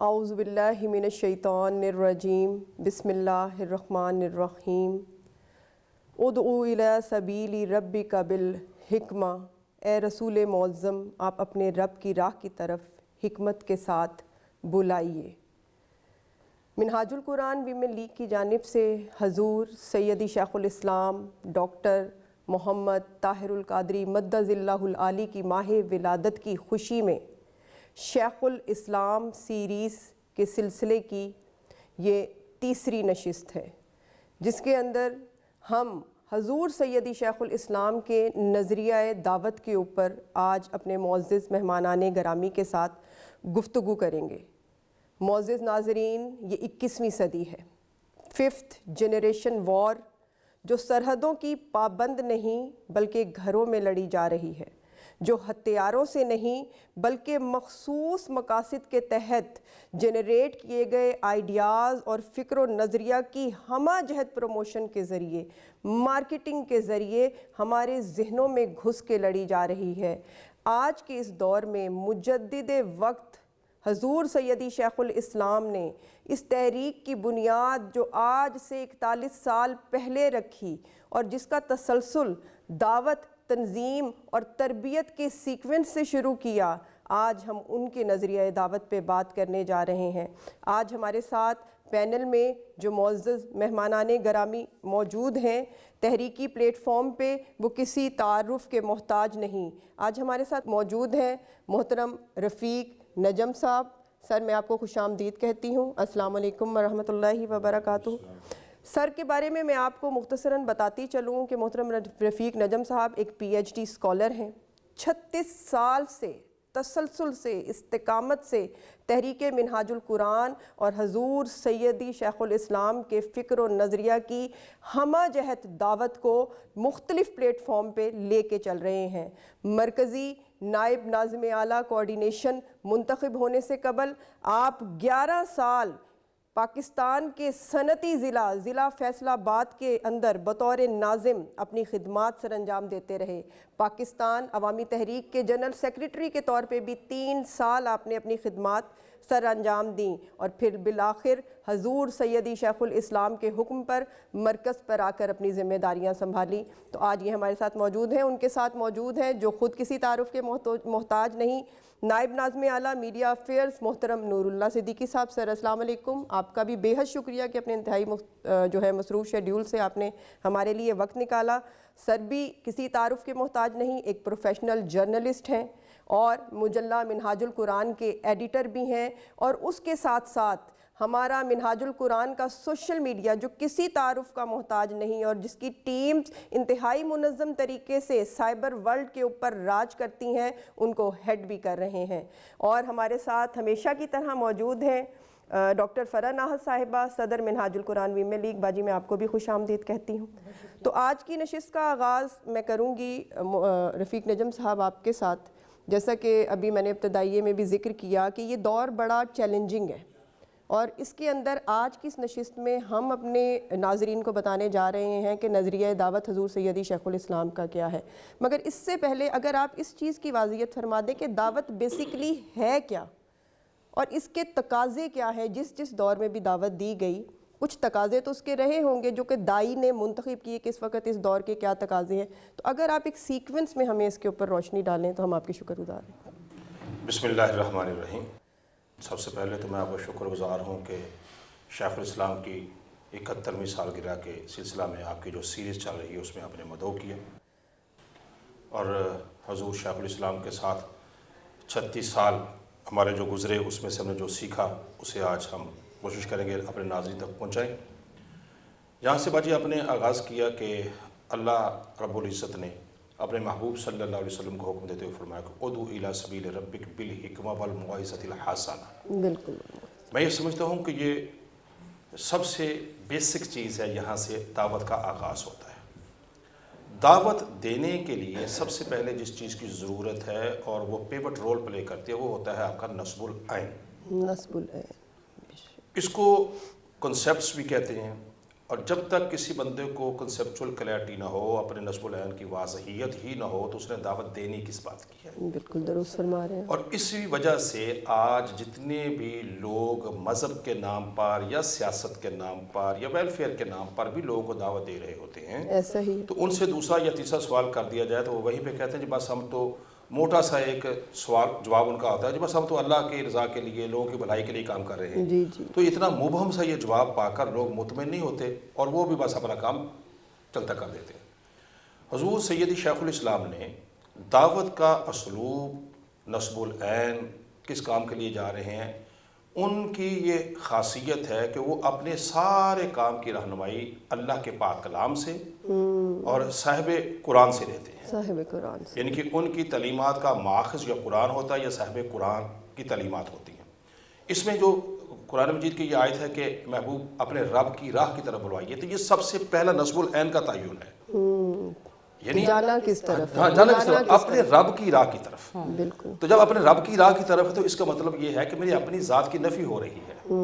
اعوذ باللہ من الشیطان الرجیم بسم اللہ الرحمن الرحیم ادعو الی سبیل ربک بالحکمہ۔ اے رسول معظم، آپ اپنے رب کی راہ کی طرف حکمت کے ساتھ بلائیے۔ منہاج القرآن ویمن لیگ کی جانب سے حضور سیدی شیخ الاسلام ڈاکٹر محمد طاہر القادری مدظ اللہ العالی کی ماہ ولادت کی خوشی میں شیخ الاسلام سیریز کے سلسلے کی یہ تیسری نشست ہے، جس کے اندر ہم حضور سیدی شیخ الاسلام کے نظریہ دعوت کے اوپر آج اپنے معزز مہمانان گرامی کے ساتھ گفتگو کریں گے۔ معزز ناظرین، یہ 21ویں صدی ہے، 5th جنریشن وار، جو سرحدوں کی پابند نہیں بلکہ گھروں میں لڑی جا رہی ہے، جو ہتھیاروں سے نہیں بلکہ مخصوص مقاصد کے تحت جنریٹ کیے گئے آئیڈیاز اور فکر و نظریہ کی ہمہ جہت پروموشن کے ذریعے، مارکیٹنگ کے ذریعے ہمارے ذہنوں میں گھس کے لڑی جا رہی ہے۔ آج کے اس دور میں مجدد وقت حضور سیدی شیخ الاسلام نے اس تحریک کی بنیاد جو آج سے 41 سال پہلے رکھی اور جس کا تسلسل دعوت، تنظیم اور تربیت کے سیکوینس سے شروع کیا، آج ہم ان کے نظریہ دعوت پہ بات کرنے جا رہے ہیں۔ آج ہمارے ساتھ پینل میں جو معزز مہمانان گرامی موجود ہیں، تحریکی پلیٹ فارم پہ وہ کسی تعارف کے محتاج نہیں۔ آج ہمارے ساتھ موجود ہیں محترم رفیق نجم صاحب۔ سر، میں آپ کو خوش آمدید کہتی ہوں۔ السلام علیکم ورحمۃ اللہ وبرکاتہ۔ سر کے بارے میں آپ کو مختصراً بتاتی چلوں کہ محترم رفیق نجم صاحب ایک PhD اسکالر ہیں۔ 36 سال سے تسلسل سے، استقامت سے تحریک منہاج القرآن اور حضور سیدی شیخ الاسلام کے فکر و نظریہ کی ہمہ جہت دعوت کو مختلف پلیٹ فارم پہ لے کے چل رہے ہیں۔ مرکزی نائب ناظم اعلیٰ کوارڈینیشن منتخب ہونے سے قبل آپ 11 سال پاکستان کے صنعتی ضلع فیصل آباد کے اندر بطور ناظم اپنی خدمات سر انجام دیتے رہے۔ پاکستان عوامی تحریک کے جنرل سیکریٹری کے طور پہ بھی 3 سال آپ نے اپنی خدمات سر انجام دیں، اور پھر بالآخر حضور سیدی شیخ الاسلام کے حکم پر مرکز پر آ کر اپنی ذمہ داریاں سنبھالی۔ تو آج یہ ہمارے ساتھ موجود ہیں، ان کے ساتھ موجود ہیں جو خود کسی تعارف کے محتاج نہیں، نائب ناظم اعلیٰ میڈیا افیئرز محترم نور اللہ صدیقی صاحب۔ سر السلام علیکم، آپ کا بھی بے حد شکریہ کہ اپنے انتہائی مصروف شیڈیول سے آپ نے ہمارے لیے وقت نکالا۔ سر بھی کسی تعارف کے محتاج نہیں، ایک پروفیشنل جرنلسٹ ہیں اور مجلہ منہاج القرآن کے ایڈیٹر بھی ہیں، اور اس کے ساتھ ساتھ ہمارا منہاج القرآن کا سوشل میڈیا جو کسی تعارف کا محتاج نہیں اور جس کی ٹیمز انتہائی منظم طریقے سے سائبر ورلڈ کے اوپر راج کرتی ہیں، ان کو ہیڈ بھی کر رہے ہیں۔ اور ہمارے ساتھ ہمیشہ کی طرح موجود ہیں ڈاکٹر فرح ناہد صاحبہ، صدر منہاج القرآن ویمن لیگ۔ باجی، میں آپ کو بھی خوش آمدید کہتی ہوں۔ تو آج کی نشست کا آغاز میں کروں گی رفیق نجم صاحب آپ کے ساتھ۔ جیسا کہ ابھی میں نے ابتدائیے میں بھی ذکر کیا کہ یہ دور بڑا چیلنجنگ ہے، اور اس کے اندر آج کی اس نشست میں ہم اپنے ناظرین کو بتانے جا رہے ہیں کہ نظریہ دعوت حضور سیدی شیخ الاسلام کا کیا ہے۔ مگر اس سے پہلے اگر آپ اس چیز کی واضحیت فرما دیں کہ دعوت بیسیکلی ہے کیا اور اس کے تقاضے کیا ہیں۔ جس دور میں بھی دعوت دی گئی، کچھ تقاضے تو اس کے رہے ہوں گے جو کہ دائی نے منتخب کیے کہ اس وقت اس دور کے کیا تقاضے ہیں۔ تو اگر آپ ایک سیکوینس میں ہمیں اس کے اوپر روشنی ڈالیں تو ہم آپ کے شکر گزار ہیں۔ بسم اللہ الرحمن الرحیم۔ سب سے پہلے تو میں آپ کا شکر گزار ہوں کہ شیخ الاسلام کی 71ویں سالگرہ کے سلسلہ میں آپ کی جو سیریز چل رہی ہے اس میں آپ نے مدعو کیا، اور حضور شیخ الاسلام کے ساتھ 36 سال ہمارے جو گزرے اس میں سے ہم نے جو سیکھا اسے آج ہم کوشش کریں گے اپنے ناظرین تک پہنچائیں۔ یہاں سے باجی آپ نے آغاز کیا کہ اللہ رب العزت نے اپنے محبوب صلی اللہ علیہ وسلم کو حکم دیتے ہوئے فرمایا کہ ادعو الی سبیل ربک بالحکمہ والموعظۃ الحسنہ۔ بالکل، میں یہ سمجھتا ہوں کہ یہ سب سے بیسک چیز ہے، یہاں سے دعوت کا آغاز ہوتا ہے۔ دعوت دینے کے لیے سب سے پہلے جس چیز کی ضرورت ہے اور وہ پیوٹ رول پلے کرتی ہے وہ ہوتا ہے آپ کا نصب العین۔ نصب العین، اس کو کنسیپٹس بھی کہتے ہیں اور جب تک کسی بندے کو کنسیپچول کلیئرٹی نہ ہو، اپنے نسب العین کی واضحیت ہی نہ ہو، تو اس نے دعوت دینی کس بات کی ہے؟ بالکل درست فرما رہے ہیں. اور اسی وجہ سے آج جتنے بھی لوگ مذہب کے نام پر یا سیاست کے نام پر یا ویلفیئر کے نام پر بھی لوگوں کو دعوت دے رہے ہوتے ہیں، ایسا ہی تو ان سے دوسرا یا تیسرا سوال کر دیا جائے تو وہ وہیں پہ کہتے ہیں جی بس ہم تو موٹا سا ایک سوال جواب ان کا ہوتا ہے جی بس ہم تو اللہ کی رضا کے لیے، لوگوں کی بھلائی کے لیے کام کر رہے ہیں. جی جی تو اتنا مبہم سا یہ جواب پا کر لوگ مطمئن نہیں ہوتے اور وہ بھی بس اپنا کام چلتا کر دیتے ہیں. حضور سیدی شیخ الاسلام نے دعوت کا اسلوب، نسب العین، کس کام کے لیے جا رہے ہیں، ان کی یہ خاصیت ہے کہ وہ اپنے سارے کام کی رہنمائی اللہ کے پاک کلام سے اور صاحب قرآن سے لیتے ہیں. صاحب قرآن سے، یعنی کہ ان کی تعلیمات کا ماخذ یا قرآن ہوتا ہے یا صاحب قرآن کی تعلیمات ہوتی ہیں. اس میں جو قرآن مجید کی یہ آیت ہے کہ محبوب اپنے رب کی راہ کی طرف بلوائیے، تو یہ سب سے پہلا نسب العین کا تعین ہے. یعنی جانا کس طرف ہے؟ ہاں، جانا کس طرف؟ اپنے رب کی راہ کی طرف. بالکل. تو جب اپنے رب کی راہ کی طرف ہے تو اس کا مطلب یہ ہے کہ میری اپنی ذات کی نفی ہو رہی ہے،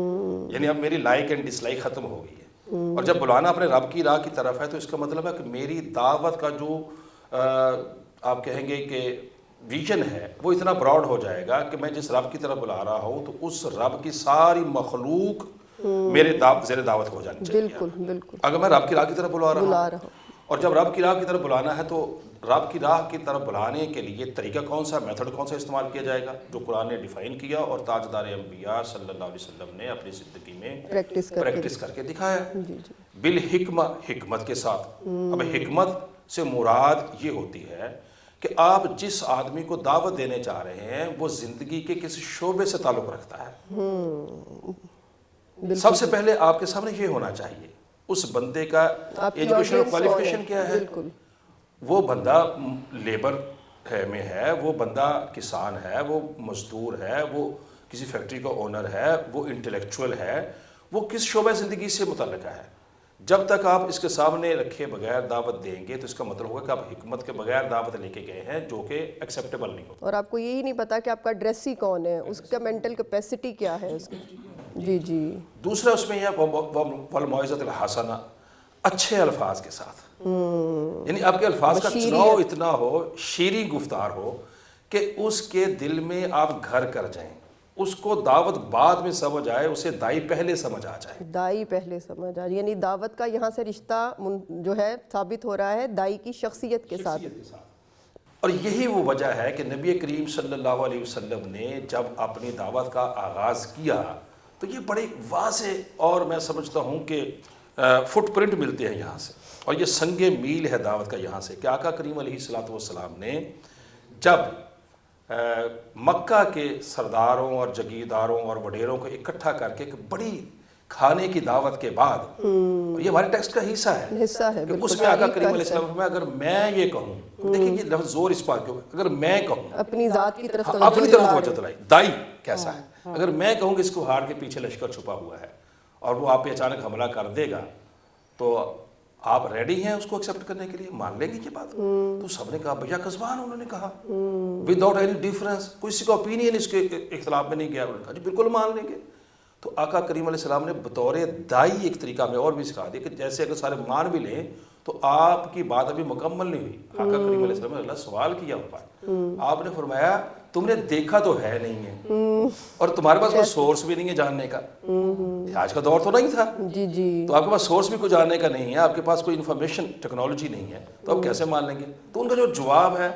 یعنی اب میری لائک اینڈ ڈس لائک ختم ہو گئی ہے. اور جب بلانا اپنے رب کی راہ کی طرف ہے تو اس کا مطلب ہے کہ میری دعوت کا جو آپ کہیں گے کہ ویژن ہے وہ اتنا براڈ ہو جائے گا کہ میں جس رب کی طرف بلا رہا ہوں تو اس رب کی ساری مخلوق میرے زیر دعوت ہو جانی چاہیے. بالکل بالکل. اگر میں رب کی راہ کی طرف بلا رہا ہوں، ہوں اور جب رب کی راہ کی طرف بلانا ہے تو رب کی راہ کی طرف بلانے کے لیے طریقہ کون سا، میتھڈ کون سا استعمال کیا جائے گا، جو قرآن نے ڈیفائن کیا اور تاجدار انبیاء صلی اللہ علیہ وسلم نے اپنی زندگی میں پریکٹس کر کے دکھایا. بالحکمہ، حکمت کے ساتھ. اب حکمت سے مراد یہ ہوتی ہے کہ آپ جس آدمی کو دعوت دینے چاہ رہے ہیں وہ زندگی کے کسی شعبے سے تعلق رکھتا ہے. سب سے پہلے آپ کے سامنے یہ ہونا چاہیے اس بندے کا ایجوکیشن کوالیفیکیشن کیا ہے. وہ بندہ لیبر میں ہے، وہ بندہ کسان ہے، وہ مزدور ہے، وہ کسی فیکٹری کا اونر ہے، وہ انٹلیکچوئل ہے، وہ کس شعبہ زندگی سے متعلقہ ہے. جب تک آپ اس کے سامنے رکھے بغیر دعوت دیں گے تو اس کا مطلب ہوگا کہ آپ حکمت کے بغیر دعوت لے کے گئے ہیں، جو کہ ایکسیپٹیبل نہیں ہوگا. اور آپ کو یہی نہیں پتا کہ آپ کا ایڈریس ہی کون ہے، اس کا مینٹل کیپیسٹی کیا ہے اس کی. جی جی. دوسرا اس میں یہ والموعظۃ الحسنہ، اچھے الفاظ کے ساتھ، یعنی آپ کے الفاظ کا چناؤ اتنا ہو، شیریں گفتار ہو کہ اس کے دل میں آپ گھر کر جائیں، اس کو دعوت بعد میں سمجھ آئے، اسے دائی پہلے سمجھ آ جائے. دائی پہلے سمجھ آ جائے، یعنی دعوت کا یہاں سے رشتہ جو ہے ثابت ہو رہا ہے دائی کی شخصیت کے ساتھ. اور یہی وہ وجہ ہے کہ نبی کریم صلی اللہ علیہ وسلم نے جب اپنی دعوت کا آغاز کیا تو یہ بڑے واضح اور میں سمجھتا ہوں کہ فٹ پرنٹ ملتے ہیں یہاں سے، اور یہ سنگ میل ہے دعوت کا یہاں سے کہ آقا کریم علیہ الصلوۃ والسلام نے جب مکہ کے سرداروں اور جگیرداروں اور وڈیروں کو اکٹھا کر کے ایک بڑی کھانے کی دعوت کے بعد، یہ ہمارے ٹیکسٹ کا حصہ ہے کہ اس میں آقا کریم علیہ السلام میں اگر میں یہ کہوں، دیکھیں یہ لفظ زور اس بات کے، اگر میں کہوں اپنی ذات کی طرف توجہ دلائی، دائی کیسا ہے، اگر میں کہوں کہ اس کو ہار کے پیچھے لشکر چھپا ہوا ہے اور وہ آپ پہ اچانک حملہ کر دے گا تو آپ ریڈی ہیں اس کو ایکسیپٹ کرنے کے لیے، مان لیں گے یہ بات؟ تو سب نے کہا بھیا قزبان، انہوں نے کہا وداؤٹ اینی ڈیفرنس، کسی کا اوپینین اس کے اختلاف میں نہیں گیا، انہوں نے کہا جی بالکل مان لیں گے. تو آقا کریم علیہ السلام نے بطور دائی ایک طریقہ میں اور بھی سکھا دیا کہ جیسے اگر سارے مان بھی لیں تو آپ کی بات ابھی مکمل نہیں ہوئی. آقا کریم علیہ السلام نے اللہ سوال کیا اوپر، آپ نے فرمایا تم نے دیکھا تو ہے نہیں ہے اور تمہارے پاس کوئی سورس بھی نہیں ہے جاننے کا. آج کا دور تو نہیں تھا، تو آپ کے پاس سورس بھی کوئی جاننے کا نہیں ہے، آپ کے پاس کوئی انفارمیشن ٹیکنالوجی نہیں ہے، تو آپ کیسے مان لیں گے؟ تو ان کا جو جواب ہے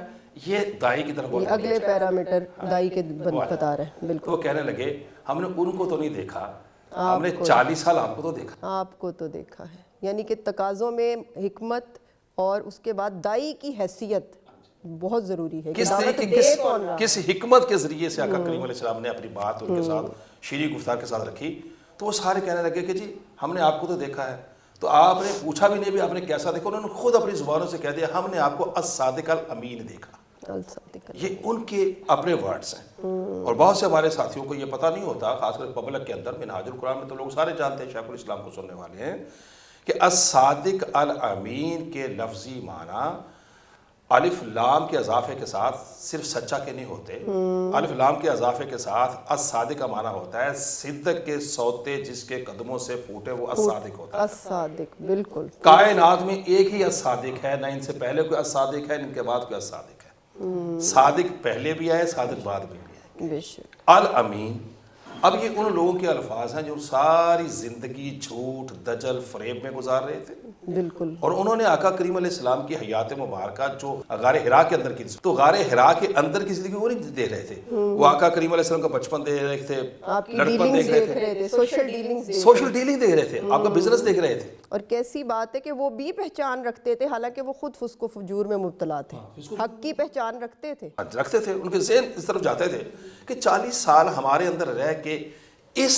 یہ دائی کی طرف اگلے پیرامیٹر دائی کے بتا رہے ہیں. بالکل. وہ کہنے لگے ہم نے ان کو تو نہیں دیکھا، ہم نے 40 سال آپ کو تو دیکھا. آپ کو تو دیکھا ہے، یعنی کہ تقاضوں میں حکمت اور اس کے بعد دائی کی حیثیت بہت ضروری ہے. کس حکمت کے ذریعے سے آقا کریم علیہ السلام نے اپنی بات ان کے ساتھ شیریں گفتار کے ساتھ رکھی، تو وہ سارے کہنے لگے کہ جی ہم نے آپ کو تو دیکھا ہے. تو آپ نے پوچھا بھی نہیں بھی آپ نے کیسا دیکھا، انہوں نے خود اپنی زبانوں سے کہہ دیا ہم نے آپ کو الصادق الامین دیکھا. یہ ان کے اپنے ورڈز ہیں. اور بہت سے ہمارے ساتھیوں کو یہ پتہ نہیں ہوتا، خاص کر پبلک کے اندر. منہاج القرآن میں تو لوگ سارے جانتے ہیں، شیخ الاسلام کو سننے والے ہیں، کہ الصادق الامین کے لفظی معنی الف لام کے اضافے کے ساتھ صرف سچا کے نہیں ہوتے، الف لام کے اضافے کے ساتھ الصادق کا معنی ہوتا ہے صدق کے سوتے جس کے قدموں سے پھوٹے وہ الصادق ہوتا ہے۔ الصادق، بالکل۔ کائنات میں ایک ہی الصادق ہے، نہ ان سے پہلے کوئی الصادق ہے، نہ ان کے بعد کوئی الصادق ہے۔ صادق پہلے بھی آئے، صادق بعد میں بھی آئے۔ بے شک۔ الامین، اب یہ ان لوگوں کے الفاظ ہیں جو ساری زندگی جھوٹ، دجل، فریب میں گزار رہے تھے، بالکل۔ اور انہوں نے آقا کریم علیہ السلام کی حیات مبارکہ جو غار حرا کے اندر کی، تو غار حرا کے اندر کی زندگی وہ نہیں دیکھ رہے تھے، وہ آقا کریم علیہ السلام کا بچپن دیکھ رہے تھے، آپ کی لڑکپن ڈیلنگز دیکھ رہے تھے، سوشل ڈیلنگز، سوشل ڈیلنگ دیکھ رہے تھے، آپ کا بزنس دیکھ رہے تھے۔ اور کیسی بات ہے کہ وہ بھی پہچان رکھتے تھے، حالانکہ وہ خود فسق و فجور میں مبتلا تھے، حق کی پہچان رکھتے تھے، ان کے ذہن اس طرف جاتے تھے کہ 40 سال ہمارے اندر رہ کے اس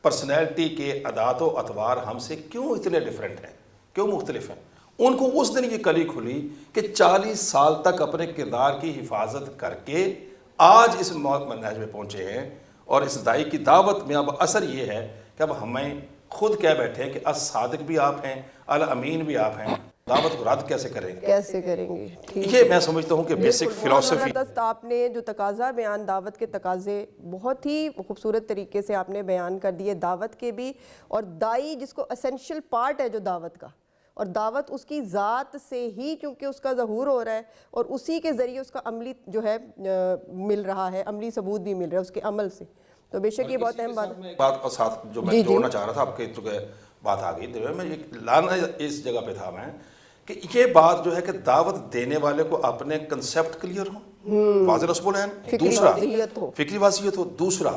پرسنالٹی کے عادات و اطوار ہم سے کیوں اتنے ڈیفرنٹ ہیں، کیوں مختلف ہیں۔ ان کو اس دن یہ کلی کھلی کہ 40 سال تک اپنے کردار کی حفاظت کر کے آج اس منہج میں پہنچے ہیں، اور اس دائی کی دعوت میں اب اثر یہ ہے کہ اب ہمیں خود کہہ بیٹھے ہیں کہ الصادق بھی آپ ہیں، الامین بھی آپ ہیں، دعوت کو رد کیسے کریں گے؟ کیسے کریں گے؟ یہ میں سمجھتا ہوں کہ بیسک فلسفی۔ زبردست آپ نے جو تقاضا بیان، دعوت کے تقاضے بہت ہی خوبصورت طریقے سے آپ نے بیان کر دیے، دعوت کے بھی، اور دائی جس کو اسینشل پارٹ ہے جو دعوت کا، اور دعوت اس کی ذات سے ہی چونکہ اس کا ظہور ہو رہا ہے، اور اسی کے ذریعے اس کا عملی جو ہے مل رہا ہے، عملی ثبوت بھی مل رہا ہے اس کے عمل سے، تو بے شک یہ بہت اہم بات ہے۔ بات اور ساتھ جو میں جوڑنا چاہ رہا تھا، آپ کے چونکہ بات آ گئی، میں ایک لانا اس جگہ پہ تھا میں کہ یہ بات جو ہے کہ دعوت دینے والے کو اپنے کنسیپٹ کلیئر ہو، واضح رسول ہیں، دوسرا فکری واضحیت ہو، دوسرا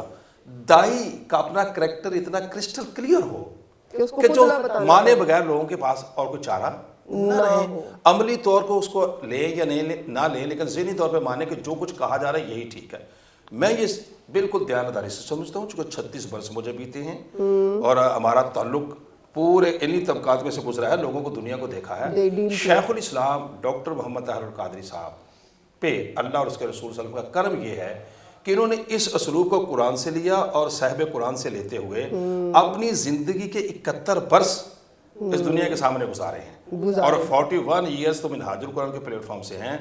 دائی کا اپنا کریکٹر اتنا کرسٹل کلیئر ہو کہ جو مانے بغیر لوگوں کے پاس اور کوئی چارہ نہ رہے، عملی طور کو اس کو لے یا نہ لے، لیکن ذہنی طور پہ مانے کہ جو کچھ کہا جا رہا ہے یہی ٹھیک ہے۔ میں یہ بالکل دیانتداری سے سمجھتا ہوں، چونکہ 36 برس مجھے بیتے ہیں اور ہمارا تعلق پورے علمی طبقات میں سے گزرا ہے، لوگوں کو دنیا کو دیکھا ہے۔ شیخ الاسلام ڈاکٹر محمد طاہر القادری صاحب پہ اللہ اور اس کے رسول صلی اللہ علیہ وسلم کا کرم یہ ہے کہ انہوں نے اس اسلوب کو قرآن سے لیا اور صاحب قرآن سے لیتے ہوئے اپنی زندگی کے 71 برس اس دنیا کے سامنے گزارے ہیں، اور 41 ایئرز تو منہاج القرآن کے پلیٹ فارم سے ہیں۔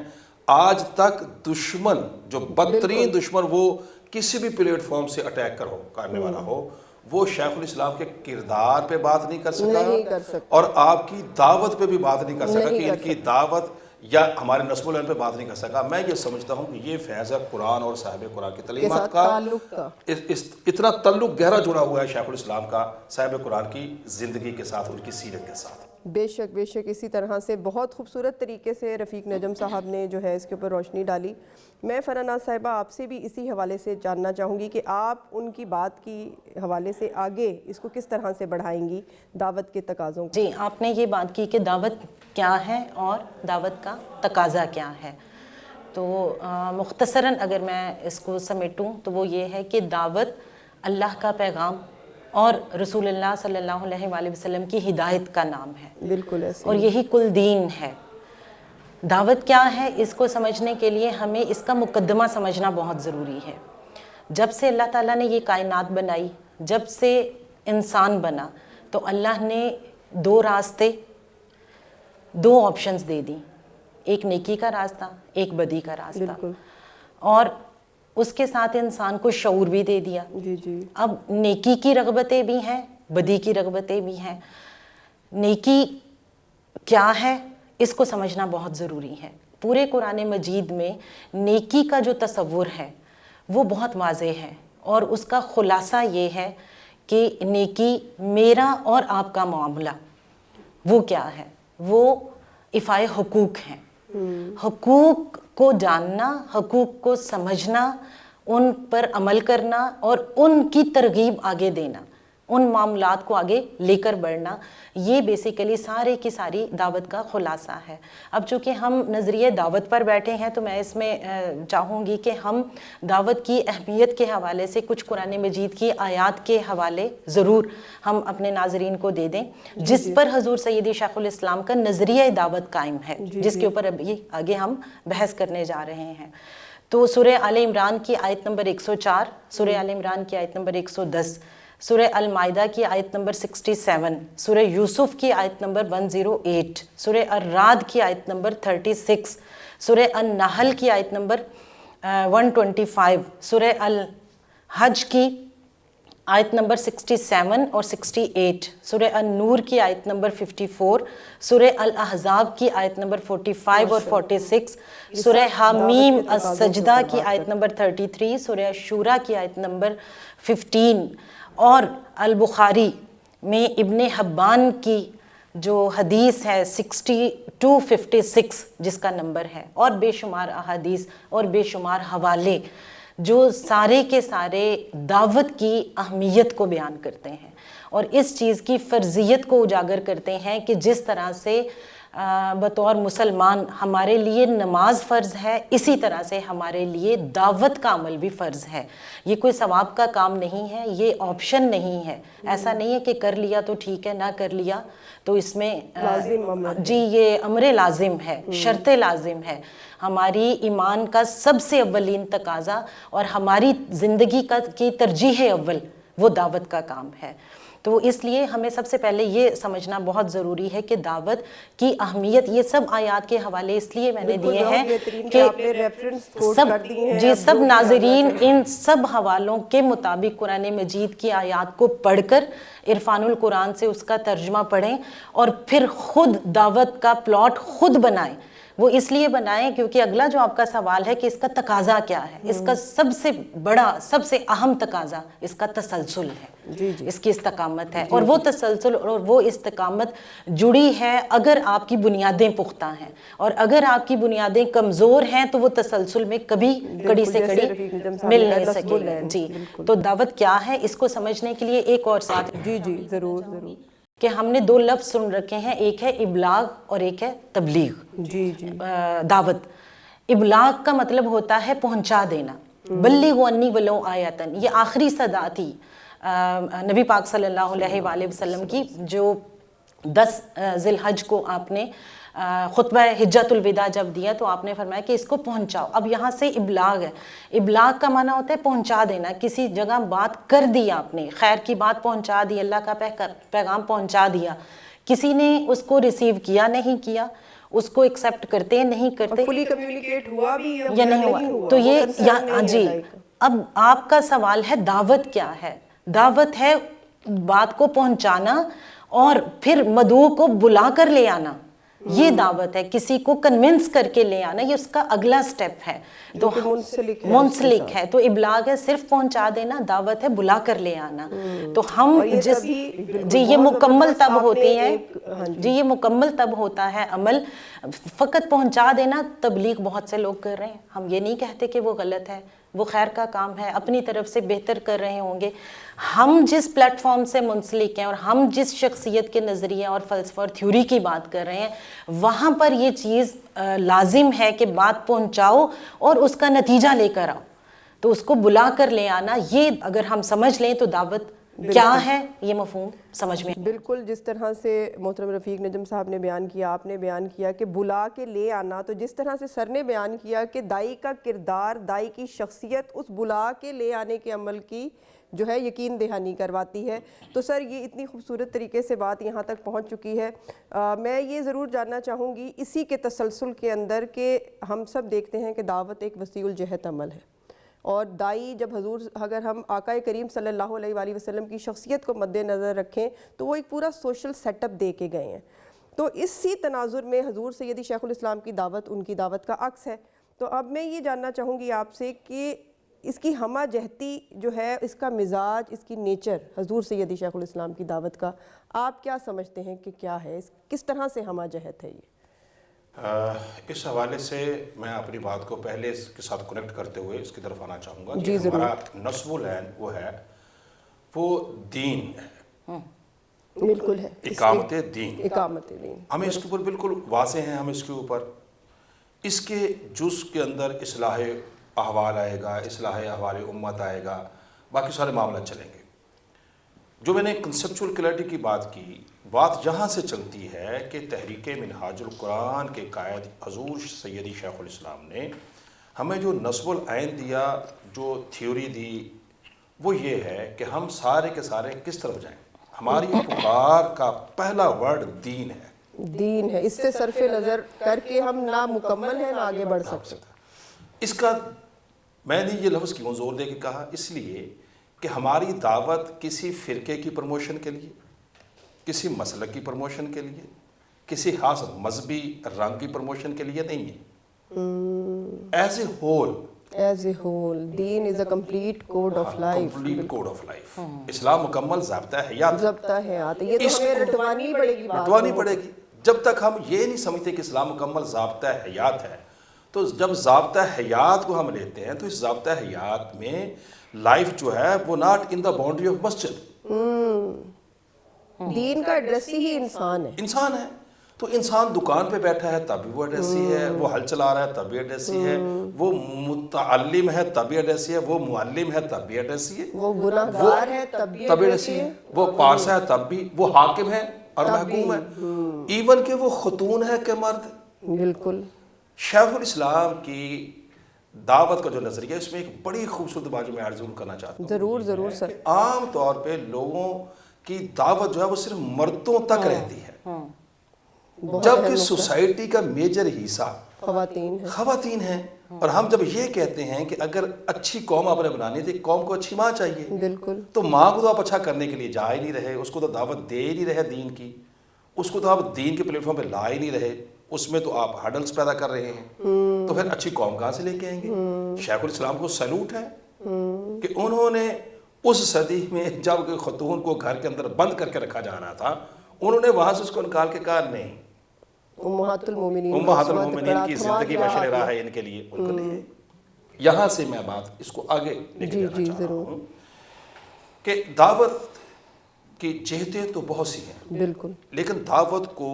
آج تک دشمن، جو بدترین دشمن وہ کسی بھی پلیٹ فارم سے اٹیک کرنے والا ہو، وہ شیخ الاسلام کے کردار پہ بات نہیں کر سکا، اور آپ کی دعوت پہ بھی بات نہیں کر سکا کہ ان کی دعوت یا ہمارے نسب العلم پہ بات نہیں کر سکا۔ میں یہ سمجھتا ہوں کہ یہ فیض ہے قرآن اور صاحب قرآن کی تعلیمات کا، اتنا تعلق گہرا جڑا ہوا ہے شیخ الاسلام کا صاحب قرآن کی زندگی کے ساتھ، ان کی سیرت کے ساتھ۔ بے شک بے شک، اسی طرح سے بہت خوبصورت طریقے سے رفیق نجم صاحب نے جو ہے اس کے اوپر روشنی ڈالی۔ میں فرح ناز صاحبہ آپ سے بھی اسی حوالے سے جاننا چاہوں گی کہ آپ ان کی بات کی حوالے سے آگے اس کو کس طرح سے بڑھائیں گی، دعوت کے تقاضوں کو؟ جی، آپ نے یہ بات کی کہ دعوت کیا ہے اور دعوت کا تقاضا کیا ہے، تو مختصراً اگر میں اس کو سمیٹوں تو وہ یہ ہے کہ دعوت اللہ کا پیغام اور رسول اللہ صلی اللہ علیہ وآلہ وسلم کی ہدایت کا نام ہے، بالکل ایسے، اور یہی کل دین ہے۔ دعوت کیا ہے اس کو سمجھنے کے لیے ہمیں اس کا مقدمہ سمجھنا بہت ضروری ہے۔ جب سے اللہ تعالیٰ نے یہ کائنات بنائی، جب سے انسان بنا، تو اللہ نے 2 راستے، 2 آپشنز دے دیں، ایک نیکی کا راستہ، ایک بدی کا راستہ، اور اس کے ساتھ انسان کو شعور بھی دے دیا۔ اب نیکی کی رغبتیں بھی ہیں، بدی کی رغبتیں بھی ہیں۔ نیکی کیا ہے اس کو سمجھنا بہت ضروری ہے۔ پورے قرآن مجید میں نیکی کا جو تصور ہے وہ بہت واضح ہے، اور اس کا خلاصہ یہ ہے کہ نیکی میرا اور آپ کا معاملہ وہ کیا ہے، وہ ایفائے حقوق ہیں۔ حقوق کو جاننا، حقوق کو سمجھنا، ان پر عمل کرنا اور ان کی ترغیب آگے دینا، ان معاملات کو آگے لے کر بڑھنا، یہ بیسیکلی سارے کی ساری دعوت کا خلاصہ ہے۔ اب چونکہ ہم نظریہ دعوت پر بیٹھے ہیں تو میں اس میں چاہوں گی کہ ہم دعوت کی اہمیت کے حوالے سے کچھ قرآن مجید کی آیات کے حوالے ضرور ہم اپنے ناظرین کو دے دیں، جس پر حضور سیدی شیخ الاسلام کا نظریہ دعوت قائم ہے، جس کے اوپر ابھی آگے ہم بحث کرنے جا رہے ہیں۔ تو سورہ آل عمران کی آیت نمبر 104، سورہ آل عمران کی آیت نمبر 110، سورہ المائدہ کی آیت نمبر 67، سورہ یوسف کی آیت نمبر 108، سورہ الرعد کی آیت نمبر 36، سورہ النحل کی آیت نمبر 125، سورہ الحج کی آیت نمبر 67 اور 68، سورہ النور کی آیت نمبر 54، سورہ الاحزاب کی آیت نمبر 45 اور 46، سورہ حامیم السجدہ کی آیت نمبر 33، سورہ الشورى کی آیت نمبر 15، اور البخاری میں ابن حبان کی جو حدیث ہے 6256 جس کا نمبر ہے، اور بے شمار احادیث اور بے شمار حوالے جو سارے کے سارے دعوت کی اہمیت کو بیان کرتے ہیں اور اس چیز کی فرضیت کو اجاگر کرتے ہیں کہ جس طرح سے بطور مسلمان ہمارے لیے نماز فرض ہے، اسی طرح سے ہمارے لیے دعوت کا عمل بھی فرض ہے۔ یہ کوئی ثواب کا کام نہیں ہے، یہ آپشن نہیں ہے، ایسا نہیں ہے کہ کر لیا تو ٹھیک ہے، نہ کر لیا تو اس میں جی یہ امر لازم ہے، شرط لازم ہے۔ ہماری ایمان کا سب سے اولین تقاضا اور ہماری زندگی کی ترجیح اول وہ دعوت کا کام ہے۔ تو اس لیے ہمیں سب سے پہلے یہ سمجھنا بہت ضروری ہے کہ دعوت کی اہمیت، یہ سب آیات کے حوالے اس لیے میں نے دیے ہیں کہ سب ناظرین ان سب حوالوں کے مطابق قرآن مجید کی آیات کو پڑھ کر عرفان القرآن سے اس کا ترجمہ پڑھیں اور پھر خود دعوت کا پلاٹ خود بنائیں۔ وہ اس لیے بنائیں کیونکہ اگلا جو آپ کا سوال ہے کہ اس کا تقاضا کیا ہے، اس کا سب سے بڑا سب سے اہم تقاضا اس کا تسلسل ہے، اس کی استقامت ہے، اور وہ تسلسل اور وہ استقامت جڑی ہے اگر آپ کی بنیادیں پختہ ہیں، اور اگر آپ کی بنیادیں کمزور ہیں تو وہ تسلسل میں کبھی کڑی سے کڑی مل نہیں سکے گا۔ جی تو دعوت کیا ہے اس کو سمجھنے کے لیے ایک اور ساتھ ضرور کہ ہم نے دو لفظ سن رکھے ہیں، ایک ہے ابلاغ اور ایک ہے تبلیغ۔ دعوت ابلاغ کا مطلب ہوتا ہے پہنچا دینا، بلغوا انی ولو آیۃ، یہ آخری صدا تھی نبی پاک صلی اللہ علیہ وآلہ وسلم کی، جو 10 ذی الحج کو آپ نے خطبہ حجۃ الوداع جب دیا تو آپ نے فرمایا کہ اس کو پہنچاؤ۔ اب یہاں سے ابلاغ ہے، ابلاغ کا معنی ہوتا ہے پہنچا دینا، کسی جگہ بات کر دی آپ نے، خیر کی بات پہنچا دی، اللہ کا پیغام پہنچا دیا، کسی نے اس کو ریسیو کیا نہیں کیا، اس کو ایکسیپٹ کرتے نہیں کرتے، فلی کمیونیکیٹ ہوا بھی یا نہیں ہوا، تو یہ جی اب آپ کا سوال ہے دعوت کیا ہے؟ دعوت ہے بات کو پہنچانا اور پھر مدعو کو بلا کر لے آنا، یہ دعوت ہے، کسی کو کنونس کر کے لے آنا، یہ اس کا اگلا سٹیپ ہے، تو منسلک ہے۔ تو ابلاغ ہے صرف پہنچا دینا، دعوت ہے بلا کر لے آنا۔ تو ہم جی یہ مکمل تب ہوتی ہے، جی یہ مکمل تب ہوتا ہے عمل، فقط پہنچا دینا تبلیغ بہت سے لوگ کر رہے ہیں، ہم یہ نہیں کہتے کہ وہ غلط ہے، وہ خیر کا کام ہے، اپنی طرف سے بہتر کر رہے ہوں گے۔ ہم جس پلیٹ فارم سے منسلک ہیں اور ہم جس شخصیت کے نظریہ اور فلسفہ اور تھیوری کی بات کر رہے ہیں، وہاں پر یہ چیز لازم ہے کہ بات پہنچاؤ اور اس کا نتیجہ لے کر آؤ، تو اس کو بلا کر لے آنا، یہ اگر ہم سمجھ لیں تو دعوت کیا ہے یہ مفہوم سمجھ میں۔ بالکل جس طرح سے محترم رفیق نجم صاحب نے بیان کیا، آپ نے بیان کیا کہ بلا کے لے آنا، تو جس طرح سے سر نے بیان کیا کہ دائی کا کردار، دائی کی شخصیت اس بلا کے لے آنے کے عمل کی جو ہے یقین دہانی کرواتی ہے۔ تو سر یہ اتنی خوبصورت طریقے سے بات یہاں تک پہنچ چکی ہے، میں یہ ضرور جاننا چاہوں گی اسی کے تسلسل کے اندر کہ ہم سب دیکھتے ہیں کہ دعوت ایک وسیع الجہت عمل ہے، اور دائی جب اگر ہم آقا کریم صلی اللہ علیہ وآلہ وسلم کی شخصیت کو مد نظر رکھیں تو وہ ایک پورا سوشل سیٹ اپ دے کے گئے ہیں، تو اسی تناظر میں حضور سیدی شیخ الاسلام کی دعوت ان کی دعوت کا عکس ہے۔ تو اب میں یہ جاننا چاہوں گی آپ سے کہ اس کی ہمہ جہتی جو ہے، اس کا مزاج، اس کی نیچر حضور سیدی شیخ الاسلام کی دعوت کا آپ کیا سمجھتے ہیں کہ کیا ہے، کس طرح سے ہمہ جہت ہے یہ؟ اس حوالے سے میں اپنی بات کو پہلے اس کے ساتھ کنیکٹ کرتے ہوئے اس کی طرف آنا چاہوں گا کہ ہمارا نصب العین وہ ہے، وہ دین ہے، بالکل ہے، اقامت دین، اقامت دین، ہمیں اس کے اوپر بالکل واضح ہیں، ہم اس کے اوپر اس کے جز کے اندر اصلاح احوال آئے گا، اصلاح احوال امت آئے گا، باقی سارے معاملات چلیں گے۔ جو میں نے کنسپچول کلیئرٹی کی بات کی، بات یہاں سے چلتی ہے کہ تحریک منہاج القرآن کے قائد حضور سیدی شیخ الاسلام نے ہمیں جو نصب العین دیا، جو تھیوری دی، وہ یہ ہے کہ ہم سارے کے سارے کس طرف جائیں۔ ہماری پکار کا پہلا ورڈ دین ہے، دین ہے، اس سے صرف نظر کر کے ہم نہ مکمل ہیں نہ آگے بڑھ سکتے۔ اس کا میں نے یہ لفظ کیوں زور دے کے کہا؟ اس لیے کہ ہماری دعوت کسی فرقے کی پروموشن کے لیے، کسی مسلک کی پروموشن کے لیے، کسی خاص مذہبی رنگ کی پروموشن کے لیے نہیں ہے۔ ایز اے ہول دین is a complete code of life, complete code of life. Islam مکمل ضابطہ حیات، ضابطہ حیات ہے۔ یہ تو ہمیں رٹوانی پڑے گی، رٹوانی پڑے گی۔ جب تک ہم یہ نہیں سمجھتے کہ اسلام مکمل ضابطہ حیات ہے، تو جب ضابطہ حیات کو ہم لیتے ہیں تو اس ضابطہ حیات میں لائف جو ہے وہ not in the boundary of مسجد۔ دین کا ایڈریس ہی انسان ہے، انسان ہے، تو انسان دکان پہ بیٹھا ہے تب بھی وہ ایڈریسی ہے، وہ ہل چلا رہا ہے تب بھی ایڈریسی ہے، وہ متعلم ہے تب بھی ایڈریسی ہے، وہ معلم ہے تب بھی ایڈریسی ہے، وہ گناہگار ہے تب بھی ایڈریسی ہے، وہ پارسا ہے تب بھی، وہ حاکم ہے اور محکوم ہے، ایون کہ وہ خاتون ہے کہ مرد۔ بالکل۔ شیخ الاسلام کی دعوت کا جو نظریہ ہے، اس میں ایک بڑی خوبصورت بات جو میں عرض کرنا چاہتا ہوں، ضرور سر۔ عام طور پہ لوگوں کی دعوت جو ہے وہ صرف مردوں تک رہتی ہے، جبکہ سوسائٹی کا میجر حصہ خواتین ہیں۔ اور ہم جب یہ کہتے ہیں کہ اگر اچھی قوم آپ نے بنانی تھی، قوم کو اچھی ماں چاہیے، بالکل، تو ماں کو تو آپ اچھا کرنے کے لیے جا ہی نہیں رہے، اس کو تو دعوت دے ہی نہیں رہے دین کی، اس کو تو آپ دین کے پلیٹ فارم پہ لا ہی نہیں رہے، اس میں تو آپ ہڈلز پیدا کر رہے ہیں، تو پھر اچھی قوم کہاں سے لے کے آئیں گے؟ شیخ الاسلام کو سیلوٹ ہے کہ انہوں نے اس صدی میں جب کہ خاتون کو گھر کے اندر بند کر کے رکھا جا رہا تھا، انہوں نے وہاں سے اس کو نکال کے کہا نہیں، امہات المومنین کی زندگی بشر راہ ہے ان کے لیے، ان کو نہیں ہے۔ یہاں سے میں بات اس کو آگے لے کے جانا چاہ رہا ہوں کہ دعوت کی جہتیں تو بہت سی ہیں، بالکل، لیکن دعوت کو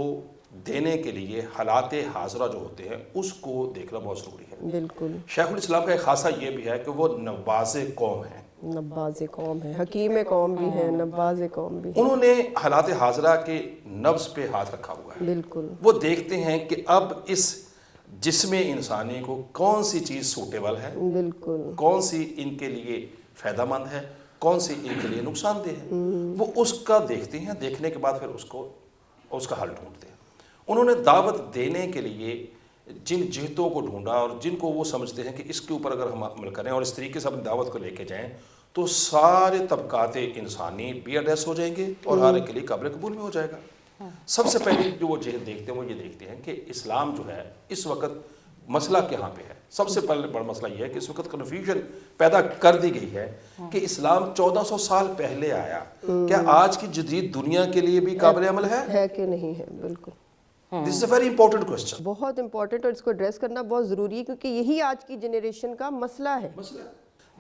دینے کے لیے حالات حاضرہ جو ہوتے ہیں اس کو دیکھنا بہت ضروری ہے۔ بالکل۔ شیخ الاسلام کا ایک خاصہ یہ بھی ہے کہ وہ نواز قوم ہے، نواز قوم ہے، حکیم قوم بھی ہے، نواز قوم بھی ہے۔ انہوں نے حالات حاضرہ کے نبض پہ ہاتھ رکھا ہوا ہے۔ بالکل، وہ دیکھتے ہیں کہ اب اس جسم انسانی کو کون سی چیز سوٹیبل ہے، بالکل، کون سی ان کے لیے فائدہ مند ہے، کون سی ان کے لیے نقصان دہ ہے، وہ اس کا دیکھتے ہیں، دیکھنے کے بعد پھر اس کا حل ڈھونڈتے ہیں۔ انہوں نے دعوت دینے کے لیے جن جہتوں کو ڈھونڈا اور جن کو وہ سمجھتے ہیں کہ اس کے اوپر اگر ہم عمل کریں اور اس طریقے سے اپنی دعوت کو لے کے جائیں تو سارے طبقات انسانی بھی ایڈریس ہو جائیں گے اور ہر ایک کے لیے قابل قبول بھی ہو جائے گا۔ سب سے پہلے جو وہ جہت دیکھتے ہیں وہ یہ دیکھتے ہیں کہ اسلام جو ہے اس وقت مسئلہ کہاں پہ ہے۔ سب سے پہلے بڑا مسئلہ یہ ہے کہ اس وقت کنفیوژن پیدا کر دی گئی ہے کہ اسلام 1400 سال پہلے آیا، کیا آج کی جدید دنیا کے لیے بھی قابل عمل ہے کہ نہیں ہے؟ بالکل، دس از اے ویری امپورٹنٹ کوسچن، بہت امپورٹنٹ، اور اس کو ایڈریس کرنا بہت ضروری ہے کیونکہ یہی آج کی جنریشن کا مسئلہ ہے۔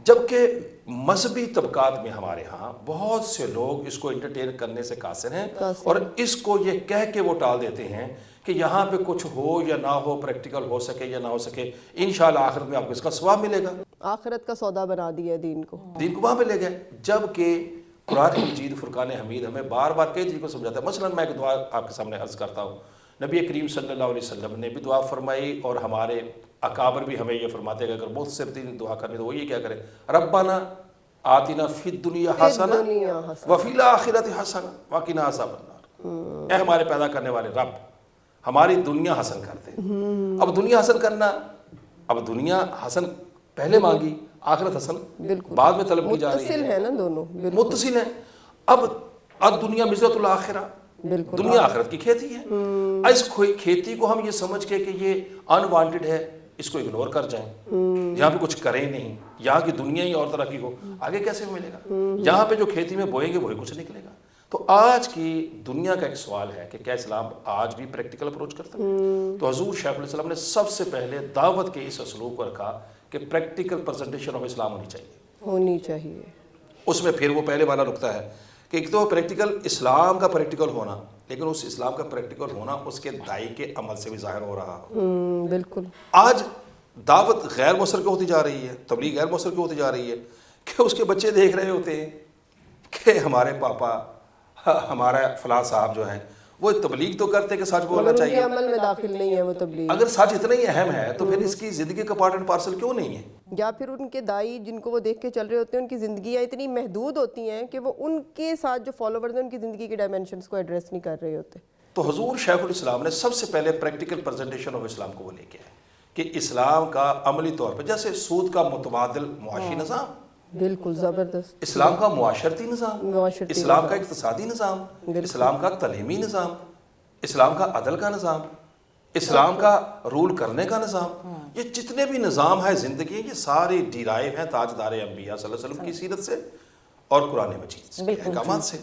جبکہ مذہبی طبقات میں ہمارے ہاں بہت سے لوگ اس کو انٹرٹین کرنے سے قاصر ہیں اور اس کو یہ کہہ کے وہ ٹال دیتے ہیں کہ یہاں پہ کچھ ہو یا نہ ہو، پریکٹیکل ہو سکے یا نہ ہو سکے، انشاءاللہ آخرت میں آپ کو اس کا ثواب ملے گا۔ آخرت کا سودا بنا دیا دین کو وہاں پہ لے گئے، جبکہ قرآن مجید فرقان حمید ہمیں بار بار کئی چیزوں کو سمجھاتا ہے۔ مثلا میں ایک دعا آپ کے سامنے عرض کرتا ہوں، نبی کریم صلی اللہ علیہ وسلم نے بھی دعا فرمائی اور ہمارے اکابر بھی ہمیں یہ فرماتے ہیں کہ اگر بہت سے دعا کرنی تو وہ یہ کیا کرے، ربنا آتنا فی الدنیا حسنہ وفی الآخرۃ حسنہ وقنا عذاب النار۔ اے ہمارے پیدا کرنے والے رب، ہماری دنیا حسن کر دے۔ اب دنیا حسن کرنا، اب دنیا حسن پہلے مانگی، آخرت حسن بعد میں طلب کی جا رہی ہے، متصل ہے نا دونوں، متصل ہیں۔ اب دنیا مزرعۃ الآخرہ، دنیا آخرت کی کھیتی ہے۔ اس کھیتی کو ہم یہ سمجھ کے کہ یہ انوانٹڈ ہے، اس کو اگنور کر جائیں، یہاں پہ کچھ کریں نہیں، یہاں کی دنیا ہی اور طرح کی ہو، آگے کیسے ملے گا؟ یہاں پہ جو کھیتی میں بوئیں گے وہی کچھ نکلے گا۔ تو آج کی دنیا کا ایک سوال ہے کہ کیا اسلام آج بھی پریکٹیکل اپروچ کرتا ہے؟ تو حضور شیخ علیہ السلام نے سب سے پہلے دعوت کے اس اسلوب کو رکھا کہ پریکٹیکل پریزنٹیشن آف اسلام ہونی چاہیے۔ اس میں پھر وہ پہلے والا نقطہ ہے کہ ایک تو پریکٹیکل اسلام کا پریکٹیکل ہونا، لیکن اس اسلام کا پریکٹیکل ہونا اس کے دائی کے عمل سے بھی ظاہر ہو رہا ہو۔ بالکل، آج دعوت غیر مؤثر کیوں ہوتی جا رہی ہے، تبلیغ غیر مؤثر کیوں ہوتی جا رہی ہے کہ اس کے بچے دیکھ رہے ہوتے ہیں کہ ہمارے پاپا، ہمارا فلاں صاحب جو ہیں وہ تبلیغ تو کرتے کہ سچ بولنا چاہیے، مگر ان کے عمل میں داخل نہیں ہے وہ تبلیغ۔ اگر سچ اتنا ہی اہم ہے تو پھر اس کی زندگی کا پارٹ اینڈ پارسل کیوں نہیں ہے؟ یا پھر ان کے دائی جن کو وہ دیکھ کے چل رہے ہوتے ہیں، ان کی زندگیاں اتنی محدود ہوتی ہیں کہ وہ ان کے ساتھ جو فالوورز ہیں ان کی زندگی کے ڈائمینشنز کو ایڈریس نہیں کر رہے ہوتے۔ تو حضور شیخ الاسلام نے سب سے پہلے پریکٹیکل پریزنٹیشن آف اسلام کو وہ لے کے آئے کہ اسلام کا عملی طور پہ، جیسے سود کا متبادل معاشی نظام، بالکل زبردست، اسلام کا معاشرتی نظام، معاشرتی اسلام کا اقتصادی نظام، اسلام کا تعلیمی نظام، اسلام کا عدل کا نظام، اسلام کا رول کرنے کا نظام، یہ جتنے بھی نظام ہے زندگی، یہ سارے ڈیرائیو ہیں تاجدار انبیاء صلی اللہ علیہ وسلم کی سیرت سے اور قرآن مجید سے، احکامات سے۔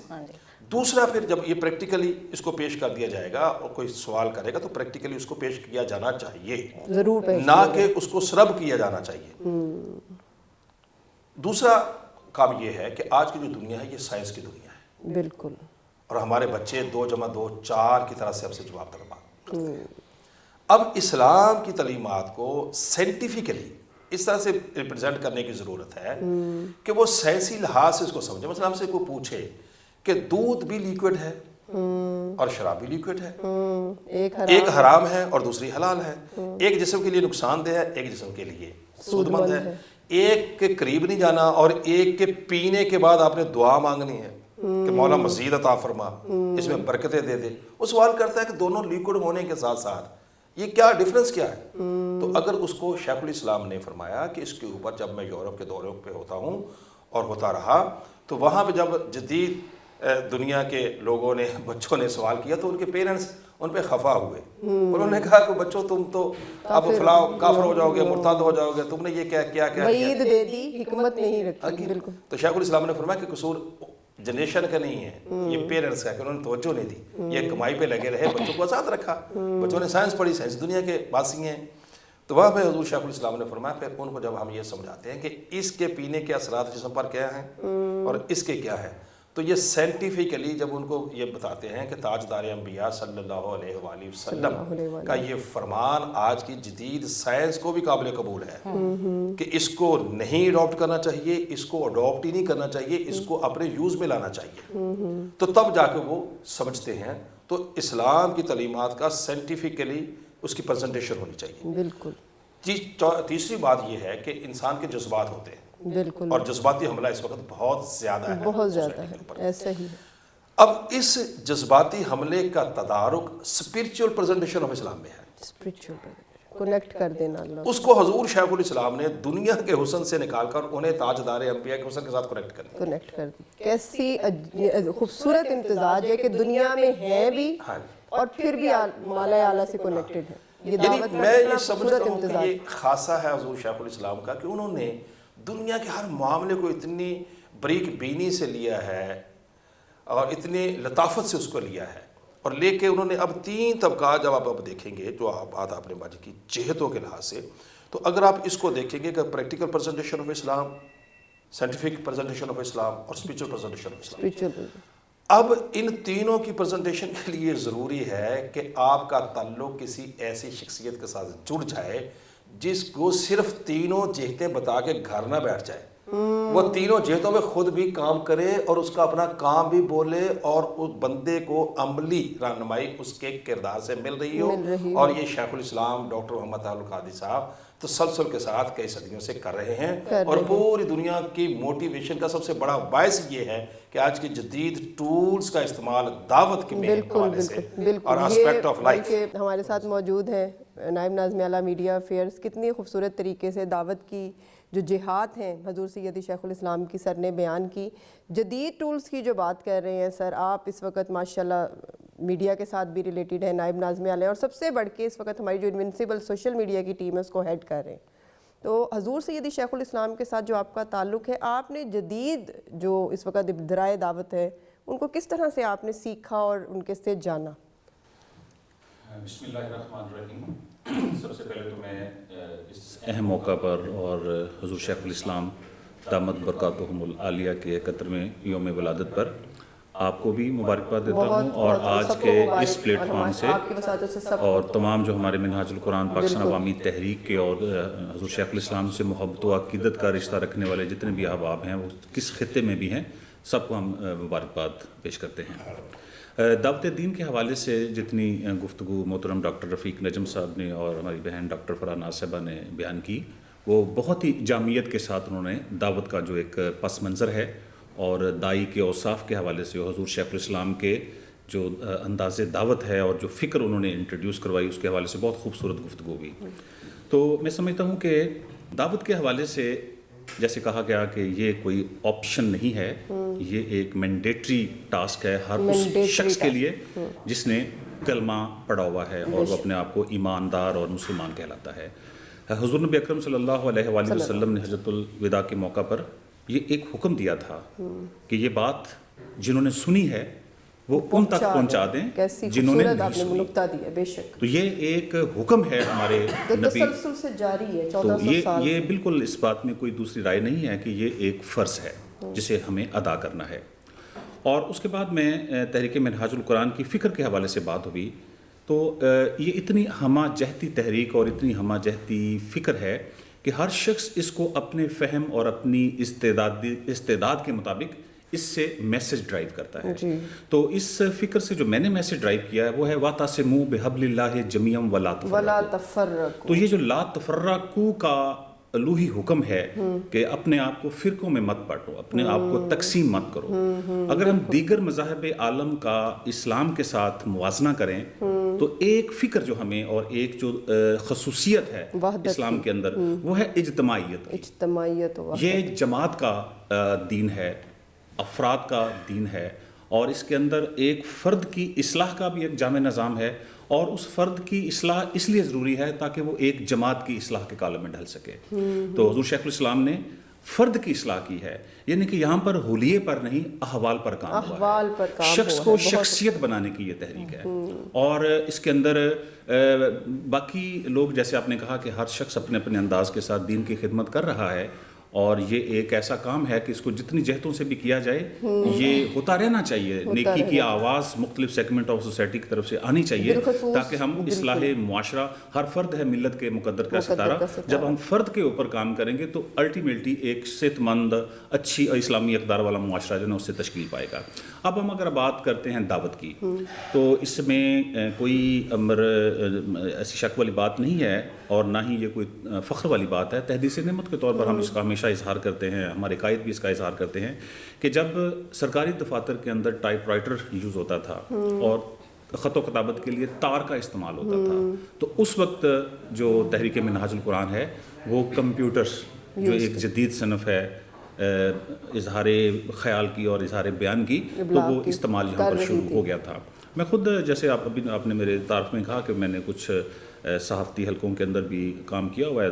دوسرا پھر جب یہ پریکٹیکلی اس کو پیش کر دیا جائے گا اور کوئی سوال کرے گا تو پریکٹیکلی اس کو پیش کیا جانا چاہیے، ضرور پیش نہ کہ اس کو سرب کیا جانا چاہیے۔ دوسرا کام یہ ہے کہ آج کی جو دنیا ہے یہ سائنس کی دنیا ہے، بالکل، اور ہمارے بچے 2+2 4 کی طرح سے اب سے جواب طلبا کرتے ہیں۔ اب اسلام کی تعلیمات کو سائنٹیفکلی اس طرح سے ریپرزینٹ کرنے کی ضرورت ہے کہ وہ سائنسی لحاظ سے اس کو سمجھے۔ مثلا ہم سے کوئی پوچھے کہ دودھ بھی لیکوڈ ہے اور شراب بھی لیکوڈ ہے، ایک حرام ہے اور دوسری حلال ہے، ایک جسم کے لیے نقصان دہ ہے، ایک جسم کے لیے سود مند ہے، ایک کے قریب نہیں جانا اور ایک کے پینے کے بعد آپ نے دعا مانگنی ہے کہ مولا مزید عطا فرما، اس میں برکتیں دے دے۔ وہ سوال کرتا ہے کہ دونوں لیکوڈ ہونے کے ساتھ ساتھ یہ کیا ڈیفرنس کیا ہے؟ تو اگر اس کو شیخ الاسلام نے فرمایا کہ اس کے اوپر جب میں یورپ کے دورے پہ ہوتا ہوں اور ہوتا رہا تو وہاں پہ جب جدید دنیا کے لوگوں نے، بچوں نے سوال کیا تو ان کے پیرنٹس ان پہ خفا ہوئے، انہوں نے کہا کہ بچوں تم تو اب فلاں کافر ہو جاؤ گے، مرتد ہو جاؤ گے، تم نے یہ کیا وعید دے دی، حکمت نہیں رکھی۔ بالکل، تو شیخ الاسلام نے فرمایا کہ قصور جنریشن کا نہیں ہے، یہ پیرنٹس کا، کہ انہوں نے توجہ نہیں دی، یہ کمائی پہ لگے رہے، بچوں کو آزاد رکھا، بچوں نے سائنس پڑھی، سائنس دنیا کے باسی ہیں۔ تو وہاں پہ حضور شیخ الاسلام نے فرمایا پھر ان کو جب ہم یہ سمجھاتے ہیں کہ اس کے پینے کے اثرات جسم پر کیا ہیں اور اس کے کیا ہیں، تو یہ سائنٹیفکلی جب ان کو یہ بتاتے ہیں کہ تاجدار انبیاء صلی اللہ علیہ وآلہ وسلم کا یہ فرمان آج کی جدید سائنس کو بھی قابل قبول ہے کہ اس کو نہیں اڈاپٹ کرنا چاہیے، اس کو اڈاپٹ ہی نہیں کرنا چاہیے، اس کو اپنے یوز میں لانا چاہیے، تو تب جا کے وہ سمجھتے ہیں۔ تو اسلام کی تعلیمات کا سائنٹیفکلی اس کی پریزنٹیشن ہونی چاہیے۔ بالکل، تیسری بات یہ ہے کہ انسان کے جذبات ہوتے ہیں، بالکل، اور جذباتی حملہ اس وقت بہت زیادہ ہے، بہت زیادہ ہے، ایسا ہی ہے۔ اب اس جذباتی حملے کا تدارک اسپرچول پریزنٹیشن آف اسلام میں ہے، اسپرچول کنیکٹ کر دینا اللہ، اس کو حضور شیخ الاسلام نے دنیا کے حسن سے نکال کر انہیں تاجدار انبیاء کے حسن کے ساتھ کنیکٹ کر دی۔ کیسی خوبصورت امتزاج ہے کہ دنیا میں ہے بھی اور پھر بھی مالا اعلیٰ سے کنیکٹڈ ہے۔ یعنی میں یہ سمجھتا ہوں کہ یہ خاصہ ہے حضور شیخ الاسلام کا کہ انہوں نے دنیا کے ہر معاملے کو اتنی بریک بینی سے لیا ہے اور اتنی لطافت سے اس کو لیا ہے، اور لے کے انہوں نے اب 3 طبقات جب آپ دیکھیں گے جو بات آپ نے باجی کی جہتوں کے لحاظ سے، تو اگر آپ اس کو دیکھیں گے کہ practical presentation of Islam, scientific presentation of Islam اور اسپرچول پریزنٹیشن آف اسلام، اب ان تینوں کی پریزنٹیشن کے لیے ضروری ہے کہ آپ کا تعلق کسی ایسی شخصیت کے ساتھ جڑ جائے جس کو صرف تینوں جہتیں بتا کے گھر نہ بیٹھ جائے، وہ تینوں جہتوں میں خود بھی کام کرے اور اس کا اپنا کام بھی بولے اور اس بندے کو عملی رہنمائی اس کے کردار سے مل رہی ہو۔ اور یہ شیخ الاسلام ڈاکٹر محمد طاہر القادری صاحب تسلسل کے ساتھ کئی صدیوں سے کر رہے ہیں، اور پوری دنیا کی موٹیویشن کا سب سے بڑا باعث یہ ہے کہ آج کی جدید ٹولز کا استعمال دعوت کے حوالے سے اور اسپیکٹ آف لائف۔ ہمارے ساتھ موجود ہیں نائب ناظم اعلیٰ میڈیا افیئرز، کتنی خوبصورت طریقے سے دعوت کی جو جہات ہیں حضور سیدی شیخ الاسلام کی سر نے بیان کی، جدید ٹولز کی جو بات کر رہے ہیں سر، آپ اس وقت ماشاءاللہ میڈیا کے ساتھ بھی ریلیٹڈ ہے، نائب ناظم اعلیٰ، اور سب سے بڑھ کے اس وقت ہماری جو انونسیبل سوشل میڈیا کی ٹیم ہے اس کو ہیڈ کر رہے ہیں۔ تو حضور سیدی شیخ الاسلام کے ساتھ جو آپ کا تعلق ہے، آپ نے جدید جو اس وقت ذرائع دعوت ہے ان کو کس طرح سے آپ نے سیکھا اور ان کے سے جانا؟ بسم اللہ الرحمن الرحیم۔ سب سے پہلے تو میں اس اہم موقع پر اور حضور شیخ الاسلام دامت برکاتہم العالیہ کے 71ویں یوم ولادت پر آپ کو بھی مبارکباد دیتا ہوں، اور آج کے اس پلیٹ فارم سے اور تمام جو ہمارے منہاج القرآن پاکستان عوامی تحریک کے اور حضور شیخ الاسلام سے محبت و عقیدت کا رشتہ رکھنے والے جتنے بھی احباب ہیں وہ کس خطے میں بھی ہیں، سب کو ہم مبارکباد پیش کرتے ہیں۔ دعوت دین کے حوالے سے جتنی گفتگو محترم ڈاکٹر رفیق نجم صاحب نے اور ہماری بہن ڈاکٹر فرح ناز صاحبہ نے بیان کی، وہ بہت ہی جامعیت کے ساتھ انہوں نے دعوت کا جو ایک پس منظر ہے اور دائی کے اوصاف کے حوالے سے حضور شیخ الاسلام کے جو انداز دعوت ہے اور جو فکر انہوں نے انٹروڈیوس کروائی اس کے حوالے سے بہت خوبصورت گفتگو ہوئی. تو میں سمجھتا ہوں کہ دعوت کے حوالے سے جیسے کہا گیا کہ یہ کوئی آپشن نہیں ہے, یہ ایک مینڈیٹری ٹاسک ہے ہر اس شخص کے لیے جس نے کلمہ پڑھا ہوا ہے اور وہ اپنے آپ کو ایماندار اور مسلمان کہلاتا ہے. حضور نبی اکرم صلی اللہ علیہ وآلہ وسلم نے حجۃ الوداع کے موقع پر یہ ایک حکم دیا تھا کہ یہ بات جنہوں نے سنی ہے وہ ان تک پہنچا دیں جنہوں نے نہیں سنی. بے شک. تو یہ ایک حکم ہے ہمارے نبی, تسلسل سے جاری ہے. تو یہ بالکل اس بات میں کوئی دوسری رائے نہیں ہے کہ یہ ایک فرض ہے جسے ہمیں ادا کرنا ہے. اور اس کے بعد میں تحریک منہاج القرآن کی فکر کے حوالے سے بات ہوئی تو یہ اتنی ہمہ جہتی تحریک اور اتنی ہمہ جہتی فکر ہے کہ ہر شخص اس کو اپنے فہم اور اپنی استعداد کے مطابق اس سے میسج ڈرائیو کرتا ہے. تو اس فکر سے جو میں نے میسج ڈرائیو کیا ہے وہ ہے وَاعْتَصِمُوا بِحَبْلِ اللَّهِ جَمِيعًا وَلَا تَفَرَّقُوا. تو یہ جو لا تفرقوا کا الوہی حکم ہے کہ اپنے آپ کو فرقوں میں مت بانٹو, اپنے آپ کو تقسیم مت کرو. اگر ہم دیگر مذاہب عالم کا اسلام کے ساتھ موازنہ کریں تو ایک فکر جو ہمیں اور ایک جو خصوصیت ہے اسلام کے اندر وہ ہے اجتماعیت. یہ جماعت کا دین ہے, افراد کا دین ہے, اور اس کے اندر ایک فرد کی اصلاح کا بھی ایک جامع نظام ہے, اور اس فرد کی اصلاح اس لیے ضروری ہے تاکہ وہ ایک جماعت کی اصلاح کے کالم میں ڈھل سکے. تو حضور شیخ الاسلام نے فرد کی اصلاح کی ہے, یعنی کہ یہاں پر حلیے پر نہیں احوال پر کام ہوا ہے. شخص کو شخصیت بنانے کی یہ تحریک ہے, اور اس کے اندر باقی لوگ جیسے آپ نے کہا کہ ہر شخص اپنے اپنے انداز کے ساتھ دین کی خدمت کر رہا ہے, اور یہ ایک ایسا کام ہے کہ اس کو جتنی جہتوں سے بھی کیا جائے یہ ہوتا رہنا چاہیے. نیکی کی آواز مختلف سیگمنٹ آف سوسائٹی کی طرف سے آنی چاہیے تاکہ ہم اصلاح معاشرہ, ہر فرد ہے ملت کے مقدر کا ستارہ, جب ہم فرد کے اوپر کام کریں گے تو الٹیمیٹلی ایک صحت مند اچھی اسلامی اقدار والا معاشرہ جو ہے اس سے تشکیل پائے گا. اب ہم اگر بات کرتے ہیں دعوت کی تو اس میں کوئی امر ایسی شک والی بات نہیں ہے اور نہ ہی یہ کوئی فخر والی بات ہے. تحدیث نعمت کے طور پر ہم اس کا ہمیشہ اظہار کرتے ہیں, ہمارے قائد بھی اس کا اظہار کرتے ہیں کہ جب سرکاری دفاتر کے اندر ٹائپ رائٹر یوز ہوتا تھا اور خط و کتابت کے لیے تار کا استعمال ہوتا تھا, تو اس وقت جو تحریک منہاج القرآن ہے وہ کمپیوٹر جو ایک جدید صنف ہے اظہار خیال کی اور اظہار بیان کی, تو وہ استعمال یہاں پر شروع ہو گیا تھا. میں خود جیسے آپ نے میرے تعارف میں کہا کہ میں نے کچھ صحافتی حلقوں کے اندر بھی کام کیا ہوا ہے,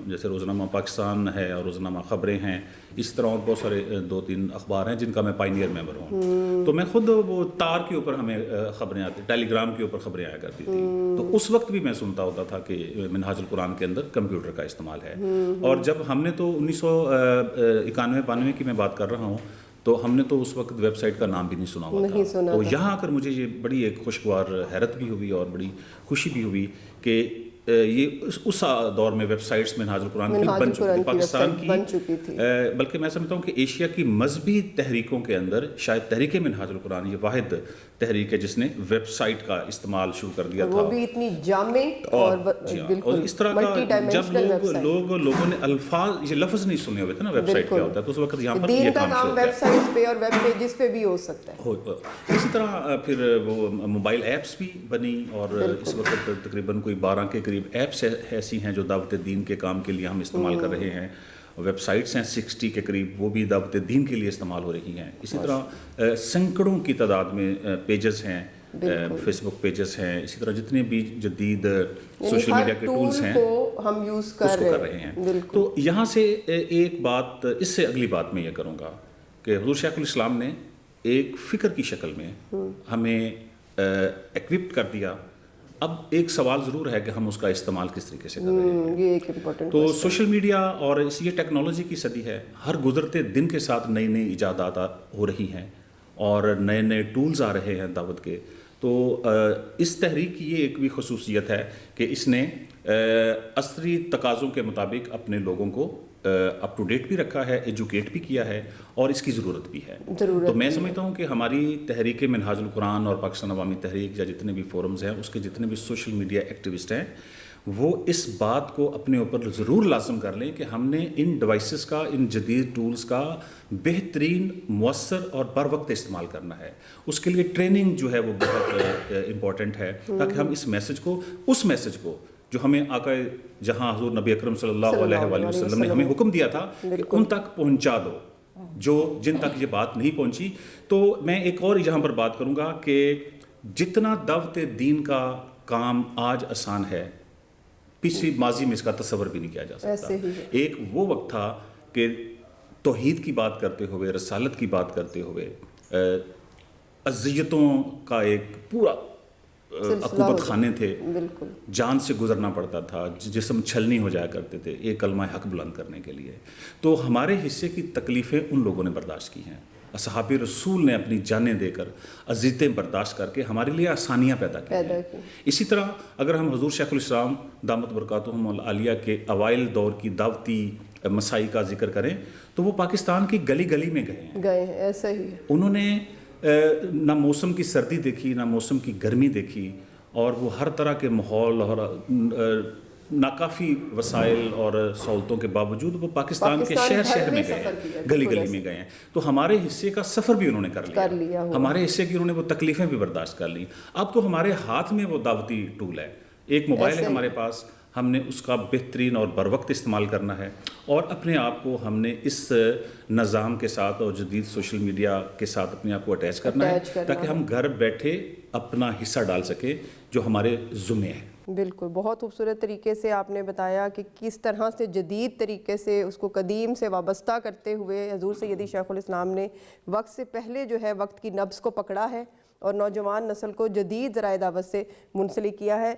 جیسے روزنامہ پاکستان ہے اور روزنامہ خبریں ہیں, اس طرح اور بہت سارے 2-3 اخبار ہیں جن کا میں پائنیئر ممبر ہوں. تو میں خود وہ تار کے اوپر ہمیں خبریں آتی, ٹیلی گرام کے اوپر خبریں آیا کرتی تھی, تو اس وقت بھی میں سنتا ہوتا تھا کہ منہاج القرآن کے اندر کمپیوٹر کا استعمال ہے. اور جب ہم نے تو 1991-92 کی میں بات کر رہا ہوں, تو ہم نے تو اس وقت ویب سائٹ کا نام بھی نہیں سنا ہوا تھا. تو یہاں آ کر مجھے یہ بڑی ایک خوشگوار حیرت بھی ہوئی اور بڑی خوشی بھی ہوئی کہ یہ اس دور میں ویب سائٹس منہاج القرآن کی بن چکی تھی, پاکستان کی, بلکہ میں سمجھتا ہوں کہ ایشیا کی مذہبی تحریکوں کے اندر شاید تحریک منہاج القرآن یہ واحد تحریک ہے جس نے ویب سائٹ کا استعمال شروع کر دیا تھا, وہ بھی اتنی جامع اور اس طرح کا. جب لوگوں نے الفاظ یہ لفظ نہیں سنے ہوئے تھے نا ویب سائٹ کیا ہوتا ہے, تو اس وقت یہاں پر یہ کام شروع ویب سائٹ پہ اور ویب پیجز پہ بھی ہو سکتا ہے. اسی طرح پھر وہ موبائل ایپس بھی بنی, اور اس وقت تقریباً کوئی 12 کے قریب ایپس ایسی ہیں جو دعوت دین کے کام کے لیے ہم استعمال کر رہے ہیں. ویب سائٹس ہیں 60 کے قریب, وہ بھی دعوت دین کے لیے استعمال ہو رہی ہیں. اسی طرح سینکڑوں کی تعداد میں پیجز ہیں, فیس بک پیجز ہیں, اسی طرح جتنے بھی جدید سوشل میڈیا کے ٹولز ہیں ہم یوز اس کو کر رہے ہیں. تو یہاں سے ایک بات, اس سے اگلی بات میں یہ کروں گا کہ حضور شیخ الاسلام نے ایک فکر کی شکل میں ہمیں ایکوپڈ کر دیا. اب ایک سوال ضرور ہے کہ ہم اس کا استعمال کس طریقے سے کر رہے ہیں. یہ ایک امپورٹنٹ تو سوشل میڈیا اور یہ ٹیکنالوجی کی صدی ہے, ہر گزرتے دن کے ساتھ نئی نئی ایجادات ہو رہی ہیں اور نئے نئے ٹولز آ رہے ہیں دعوت کے. تو اس تحریک کی یہ ایک بھی خصوصیت ہے کہ اس نے عصری تقاضوں کے مطابق اپنے لوگوں کو اپ ٹو ڈیٹ بھی رکھا ہے, ایجوکیٹ بھی کیا ہے, اور اس کی ضرورت بھی ہے. تو میں سمجھتا ہوں کہ ہماری تحریک منہاج القرآن اور پاکستان عوامی تحریک یا جتنے بھی فورمز ہیں اس کے جتنے بھی سوشل میڈیا ایکٹیوسٹ ہیں وہ اس بات کو اپنے اوپر ضرور لازم کر لیں کہ ہم نے ان ڈیوائسز کا، ان جدید ٹولز کا بہترین، مؤثر اور بر وقت استعمال کرنا ہے. اس کے لیے ٹریننگ جو ہے وہ بہت امپورٹنٹ ہے، تاکہ ہم اس میسج کو جو ہمیں آقا جہاں حضور نبی اکرم صلی اللہ علیہ وآلہ وسلم نے ہمیں حکم دیا تھا کہ ان تک پہنچا دو، جن تک یہ بات نہیں پہنچی. تو میں ایک اور یہاں پر بات کروں گا کہ جتنا دعوت دین کا کام آج آسان ہے، پچھلی ماضی میں اس کا تصور بھی نہیں کیا جا سکتا. ایک وہ وقت تھا کہ توحید کی بات کرتے ہوئے، رسالت کی بات کرتے ہوئے اذیتوں کا ایک پورا عقوبت خانے تھے، جان سے گزرنا پڑتا تھا، جسم چھلنی ہو جایا کرتے تھے ایک کلمہ حق بلند کرنے کے لیے. تو ہمارے حصے کی تکلیفیں ان لوگوں نے برداشت کی ہیں. اصحاب رسول نے اپنی جانیں دے کر، اذیتیں برداشت کر کے ہمارے لیے آسانیاں پیدا کی ہیں. اسی طرح اگر ہم حضور شیخ الاسلام دامت برکاتہم العالیہ کے اوائل دور کی دعوتی مسائی کا ذکر کریں تو وہ پاکستان کی گلی گلی میں گئے ہیں. ایسا ہی انہوں نے نہ موسم کی سردی دیکھی، نہ موسم کی گرمی دیکھی، اور وہ ہر طرح کے ماحول اور ناکافی وسائل اور سہولتوں کے باوجود وہ پاکستان کے شہر میں گئے ہیں، گلی گلی میں گئے ہیں. تو ہمارے حصے کا سفر بھی انہوں نے کر لیا، ہمارے حصے کی انہوں نے وہ تکلیفیں بھی برداشت کر لیں. اب تو ہمارے ہاتھ میں وہ دعوتی ٹول ہے، ایک موبائل ہے ہمارے پاس، ہم نے اس کا بہترین اور بر وقت استعمال کرنا ہے، اور اپنے آپ کو ہم نے اس نظام کے ساتھ اور جدید سوشل میڈیا کے ساتھ اپنے آپ کو اٹیچ کرنا ہے، تاکہ ہم گھر بیٹھے اپنا حصہ ڈال سکیں جو ہمارے ذمے ہے. بالکل، بہت خوبصورت طریقے سے آپ نے بتایا کہ کس طرح سے جدید طریقے سے اس کو قدیم سے وابستہ کرتے ہوئے حضور سیدی شیخ الاسلام نے وقت سے پہلے جو ہے وقت کی نبض کو پکڑا ہے اور نوجوان نسل کو جدید ذرائع دعوت سے منسلک کیا ہے.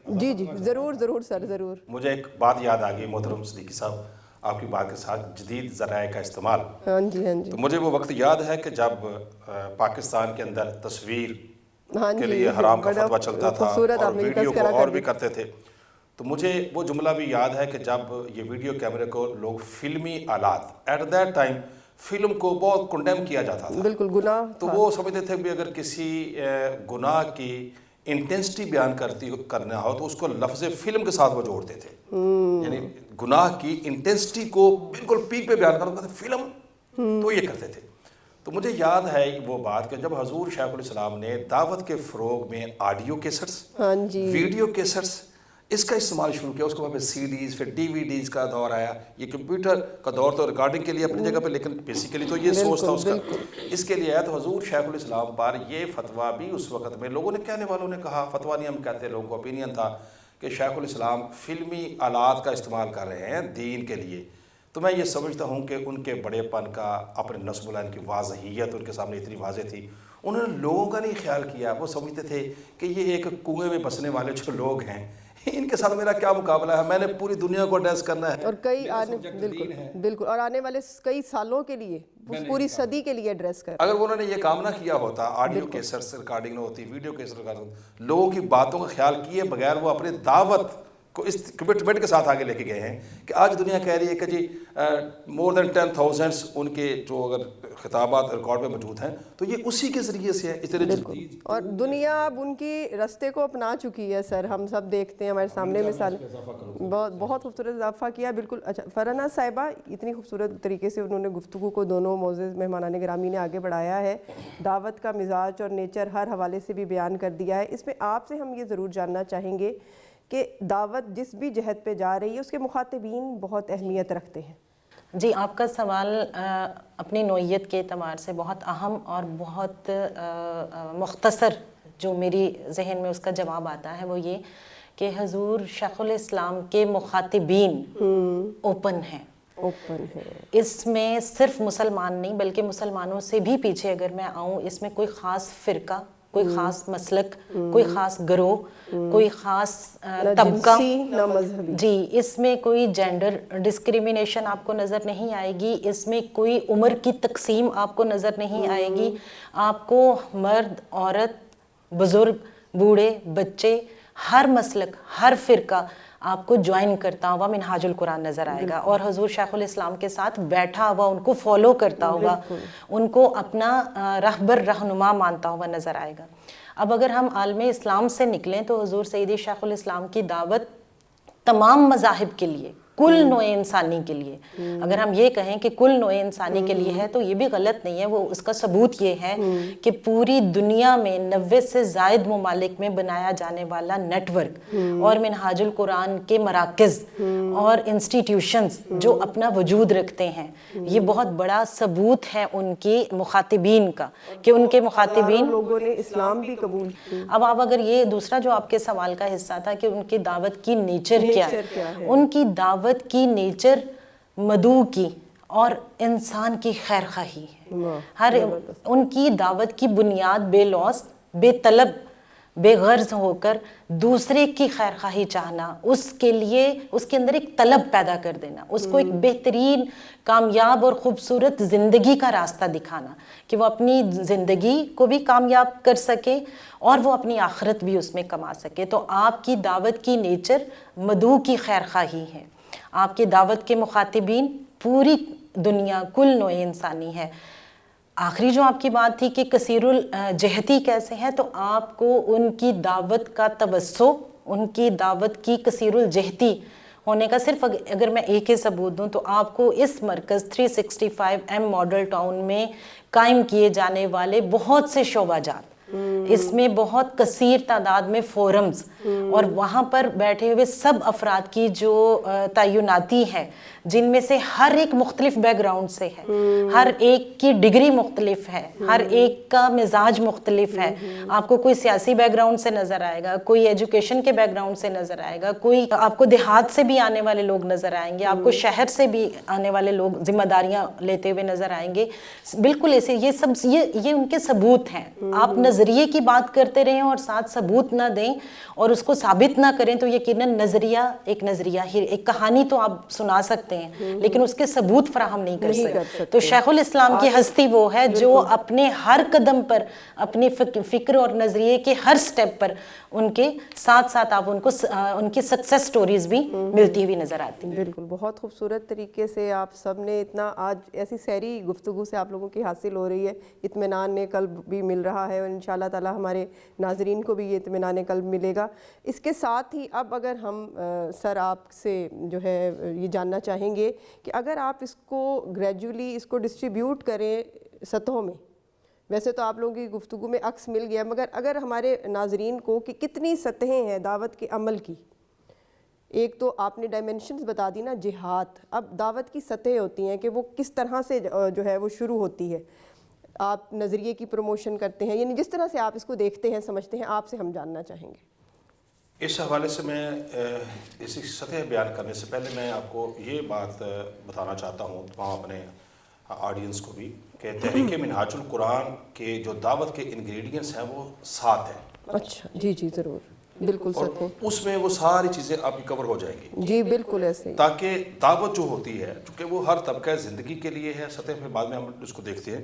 جی ضرور سر، ضرور. مجھے ایک بات یاد آ گئی محترم صدیقی صاحب، آپ کی بات کے ساتھ جدید ذرائع کا استعمال. ہاں جی. تو مجھے وہ وقت یاد ہے کہ جب پاکستان کے اندر تصویر کے لیے حرام کا فتویٰ چلتا تھا اور ویڈیو کو اور بھی کرتے تھے. تو مجھے وہ جملہ بھی یاد ہے کہ جب یہ ویڈیو کیمرے کو لوگ فلمی آلات، ایٹ دیٹ ٹائم فلم کو بہت کنڈیم کیا جاتا تھا، بالکل گناہ، تو وہ سمجھتے تھے کہ اگر کسی گناہ کی انٹینسٹی بیان کرنا ہو تو اس کو لفظ فلم کے ساتھ وہ جوڑتے تھے. یعنی گناہ کی انٹینسٹی کو بالکل پیک پہ بیان کرنا تھا فلم، تو یہ کرتے تھے. تو مجھے یاد ہے وہ بات کہ جب حضور شیخ الاسلام نے دعوت کے فروغ میں آڈیو کیسٹس، ویڈیو کیسٹس، اس کا استعمال شروع کیا. اس کے بعد سی ڈیز، پھر ڈی وی ڈیز کا دور آیا. یہ کمپیوٹر کا دور تو ریکارڈنگ کے لیے اپنی جگہ پہ، لیکن بیسیکلی تو یہ سوچ تھا اس کا، اس کے لیے آیا. تو حضور شیخ الاسلام پر یہ فتویٰ بھی اس وقت میں لوگوں نے، کہنے والوں نے کہا، فتویٰ نہیں ہم کہتے، لوگوں کو اپینین تھا کہ شیخ الاسلام فلمی آلات کا استعمال کر رہے ہیں دین کے لیے. تو میں یہ سمجھتا ہوں کہ ان کے بڑے پن کا، اپنے نصب العین کی واضحیت ان کے سامنے اتنی واضح تھی، انہوں نے لوگوں کا نہیں خیال کیا. وہ سمجھتے تھے کہ یہ ایک کنویں میں بسنے والے جو لوگ ہیں، ان کے ساتھ میرا کیا مقابلہ ہے، میں نے پوری دنیا کو ایڈریس کرنا ہے، اور بالکل اور آنے والے کئی سالوں کے لیے، پوری صدی کے لیے ایڈریس کر. اگر انہوں نے یہ کام نہ کیا ہوتا، آڈیو کیسٹ ریکارڈنگ نہ ہوتی، ویڈیو کیسٹ ریکارڈنگ، لوگوں کی باتوں کا خیال کیے بغیر وہ اپنے دعوت کو اس کمٹمنٹ کے ساتھ آگے لے کے گئے ہیں کہ آج دنیا کہہ رہی ہے کہ جی مور دین 10,000 ان کے جو اگر خطابات ریکارڈ میں موجود ہیں، تو یہ اسی کے ذریعے سے ہے. اتنے جدید، اور دنیا اب ان کی رستے کو اپنا چکی ہے سر. ہم سب دیکھتے ہیں، ہمارے سامنے مثال، بہت خوبصورت اضافہ کیا. بالکل. اچھا فرحانہ صاحبہ، اتنی خوبصورت طریقے سے انہوں نے گفتگو کو دونوں معزز مہمانان گرامی نے آگے بڑھایا ہے، دعوت کا مزاج اور نیچر ہر حوالے سے بھی بیان کر دیا ہے. اس میں آپ سے ہم یہ ضرور جاننا چاہیں گے کہ دعوت جس بھی جہت پہ جا رہی ہے اس کے مخاطبین بہت اہمیت رکھتے ہیں. جی، آپ کا سوال اپنی نوعیت کے اعتبار سے بہت اہم اور بہت مختصر جو میری ذہن میں اس کا جواب آتا ہے وہ یہ کہ حضور شیخ الاسلام کے مخاطبین اوپن ہیں. اس میں صرف مسلمان نہیں بلکہ مسلمانوں سے بھی پیچھے اگر میں آؤں، اس میں کوئی خاص فرقہ، کوئی خاص مسلک، کوئی خاص گروہ، کوئی خاص طبقہ، جی، اس میں کوئی جینڈر ڈسکریمنیشن آپ کو نظر نہیں آئے گی، اس میں کوئی عمر کی تقسیم آپ کو نظر نہیں آئے گی. آپ کو مرد، عورت، بزرگ، بوڑھے، بچے، ہر مسلک، ہر فرقہ آپ کو جوائن کرتا ہوا منہاج القرآن نظر آئے گا، اور حضور شیخ الاسلام کے ساتھ بیٹھا ہوا ان کو فالو کرتا ہوا، ان کو اپنا رہبر رہنما مانتا ہوا نظر آئے گا. اب اگر ہم عالم اسلام سے نکلیں تو حضور سیدی شیخ الاسلام کی دعوت تمام مذاہب کے لیے، کل نوع انسانی کے لیے، اگر ہم یہ کہیں کہ کل نوع انسانی کے لیے ہے تو یہ بھی غلط نہیں ہے. وہ اس کا ثبوت یہ ہے کہ پوری دنیا میں 90 سے زائد ممالک میں بنایا جانے والا نیٹ ورک اور منہاج القرآن کے مراکز اور انسٹیٹیوشنز جو اپنا وجود رکھتے ہیں، یہ بہت بڑا ثبوت ہے ان کی مخاطبین کا کہ ان کے مخاطبین لوگوں نے اسلام بھی قبول کیا. اب آپ اگر یہ دوسرا جو آپ کے سوال کا حصہ تھا کہ ان کی دعوت کی نیچر کیا ہے، ان کی دعوت کی نیچر مدعو کی اور انسان کی خیر خواہی ہے. ان کی دعوت کی بنیاد بے لوث، بے طلب، بے غرض ہو کر دوسرے کی خیر خواہی چاہنا، اس کے لیے اس کے اندر ایک طلب پیدا کر دینا، اس کو ایک بہترین کامیاب اور خوبصورت زندگی کا راستہ دکھانا کہ وہ اپنی زندگی کو بھی کامیاب کر سکے اور وہ اپنی آخرت بھی اس میں کما سکے. تو آپ کی دعوت کی نیچر مدعو کی خیر خواہی ہے. آپ کی دعوت کے مخاطبین پوری دنیا، کل نوع انسانی ہے. آخری جو آپ کی بات تھی کہ کثیر الجہتی کیسے ہے، تو آپ کو ان کی دعوت کا توسع، ان کی دعوت کی کثیر الجہتی ہونے کا صرف اگر میں ایک ہی ثبوت دوں تو آپ کو اس مرکز 365M ماڈل ٹاؤن میں قائم کیے جانے والے بہت سے شعبہ جات، اس میں بہت کثیر تعداد میں فورمز اور وہاں پر بیٹھے ہوئے سب افراد کی جو تعیناتی ہے، جن میں سے ہر ایک مختلف بیک گراؤنڈ سے ہے، ہر ایک کی ڈگری مختلف ہے، ہر ایک کا مزاج مختلف ہے. آپ کو کوئی سیاسی بیک گراؤنڈ سے نظر آئے گا، کوئی ایجوکیشن کے بیک گراؤنڈ سے نظر آئے گا، کوئی آپ کو دیہات سے بھی آنے والے لوگ نظر آئیں گے، آپ کو شہر سے بھی آنے والے لوگ ذمہ داریاں لیتے ہوئے نظر آئیں گے. بالکل ایسے یہ سب یہ ان کے ثبوت ہیں. آپ نظریے کی بات کرتے رہیں اور ساتھ ثبوت نہ دیں اور اس کو ثابت نہ کریں تو یقیناً نظریہ ہی، ایک کہانی تو آپ سنا سکتے ہیں لیکن اس کے ثبوت فراہم نہیں کر سکتے. تو شیخ الاسلام کی ہستی وہ ہے جو اپنے ہر قدم پر اپنی فکر اور نظریے کے ہر سٹیپ پر ان کے ساتھ ساتھ آپ ان کی سکسیس سٹوریز بھی ملتی ہوئی نظر آتی ہیں. بالکل، بہت خوبصورت طریقے سے آپ سب نے اتنا آج ایسی سحری گفتگو سے آپ لوگوں کی حاصل ہو رہی ہے، اطمینان قلب بھی مل رہا ہے اور انشاءاللہ تعالی ہمارے ناظرین کو بھی یہ اطمینان قلب ملے گا. اس کے ساتھ ہی اب اگر ہم سر آپ سے جو ہے یہ جاننا چاہیں گے کہ اگر آپ اس کو گریجولی اس کو ڈسٹریبیوٹ کریں سطحوں میں، ویسے تو آپ لوگوں کی گفتگو میں عکس مل گیا، مگر اگر ہمارے ناظرین کو کہ کتنی سطحیں ہیں دعوت کے عمل کی. ایک تو آپ نے ڈائمنشنز بتا دی نا، جہاد. اب دعوت کی سطحیں ہوتی ہیں کہ وہ کس طرح سے جو ہے وہ شروع ہوتی ہے. آپ نظریے کی پروموشن کرتے ہیں، یعنی جس طرح سے آپ اس کو دیکھتے ہیں سمجھتے ہیں، آپ سے ہم جاننا چاہیں گے. اس حوالے سے میں اس سطح بیان کرنے سے پہلے میں آپ کو یہ بات بتانا چاہتا ہوں تمام اپنے آڈینس کو بھی کہ تحریک منہاج القرآن کے جو دعوت کے انگریڈینٹس ہیں وہ 7 ہیں. اچھا جی ضرور، بالکل سچ ہے. اس میں وہ ساری چیزیں آپ کی کور ہو جائیں گی. جی بالکل ایسے ہی. تاکہ دعوت جو ہوتی ہے چونکہ وہ ہر طبقہ زندگی کے لیے ہے، سطح پہ بعد میں ہم اس کو دیکھتے ہیں.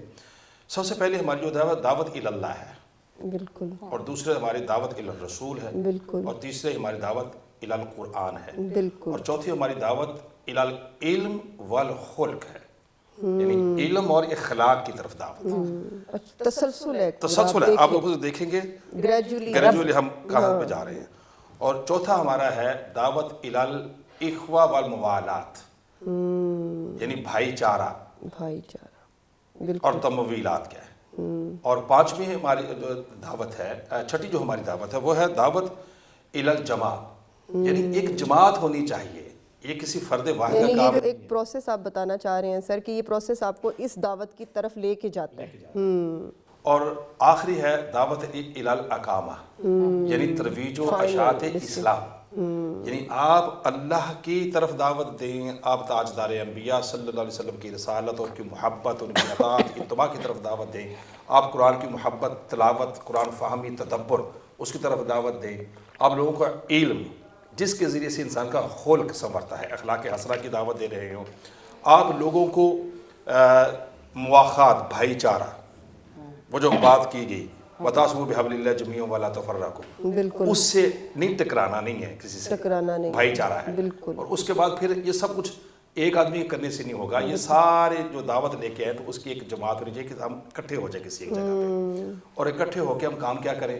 سب سے پہلے ہماری جو دعوت الی اللہ ہے، بالکل، اور دوسرے ہماری دعوت الی الرسول ہے، بالکل، اور تیسرے ہماری دعوت الی القرآن ہے، بالکل، اور چوتھی ہماری دعوت الی العلم والخلق ہے، یعنی علم اور اخلاق کی طرف دعوت. تسلسل ہے. آپ لوگ دیکھیں گے گریجولی ہم کہاں پہ جا رہے ہیں. اور چوتھا ہمارا ہے دعوت الی الاخوہ والموالات، یعنی بھائی چارہ، اور تمویلات کیا ہے. اور پانچویں ہماری جو دعوت ہے، چھٹی جو ہماری دعوت ہے وہ ہے دعوت الی الجماعت، یعنی ایک جماعت ہونی چاہیے. یہ کسی فرد واحد کا کام ہے. ایک پروسیس آپ بتانا چاہ رہے ہیں سر کہ یہ پروسیس آپ کو اس دعوت کی طرف لے کے جاتا ہے. اور آخری ہے دعوت الی الاقامہ، یعنی ترویج و اشاعت اسلام، یعنی آپ اللہ کی طرف دعوت دیں، آپ تاجدار انبیاء صلی اللہ علیہ وسلم کی رسالت، ان کی محبت، ان کی اطاعت، اتباع کی طرف دعوت دیں. آپ قرآن کی محبت، تلاوت، قرآن فہمی، تدبر، اس کی طرف دعوت دیں. آپ لوگوں کا علم جس کے ذریعے سے انسان کا خلق سنورتا ہے، اخلاق حسنہ کی دعوت دے رہے ہوں. آپ لوگوں کو مواخات، بھائی چارہ، وہ جو بات کی گئی وَتَعْصِمُوا بِحَبْلِ اللَّهِ جَمِيعًا وَلَا تَفَرَّقُوا، بالکل، اس سے نہیں ٹکرانا نہیں ہے، کسی سے ٹکرانا نہیں، بھائی چارہ ہے. بالکل. اور اس کے بعد پھر یہ سب کچھ ایک آدمی کرنے سے نہیں ہوگا، یہ سارے جو دعوت لے کے آئے تو اس کی ایک جماعت ہونی چاہیے کہ ہم اکٹھے ہو جائیں کسی ایک جگہ پہ، اور اکٹھے ہو کے ہم کام کیا کریں،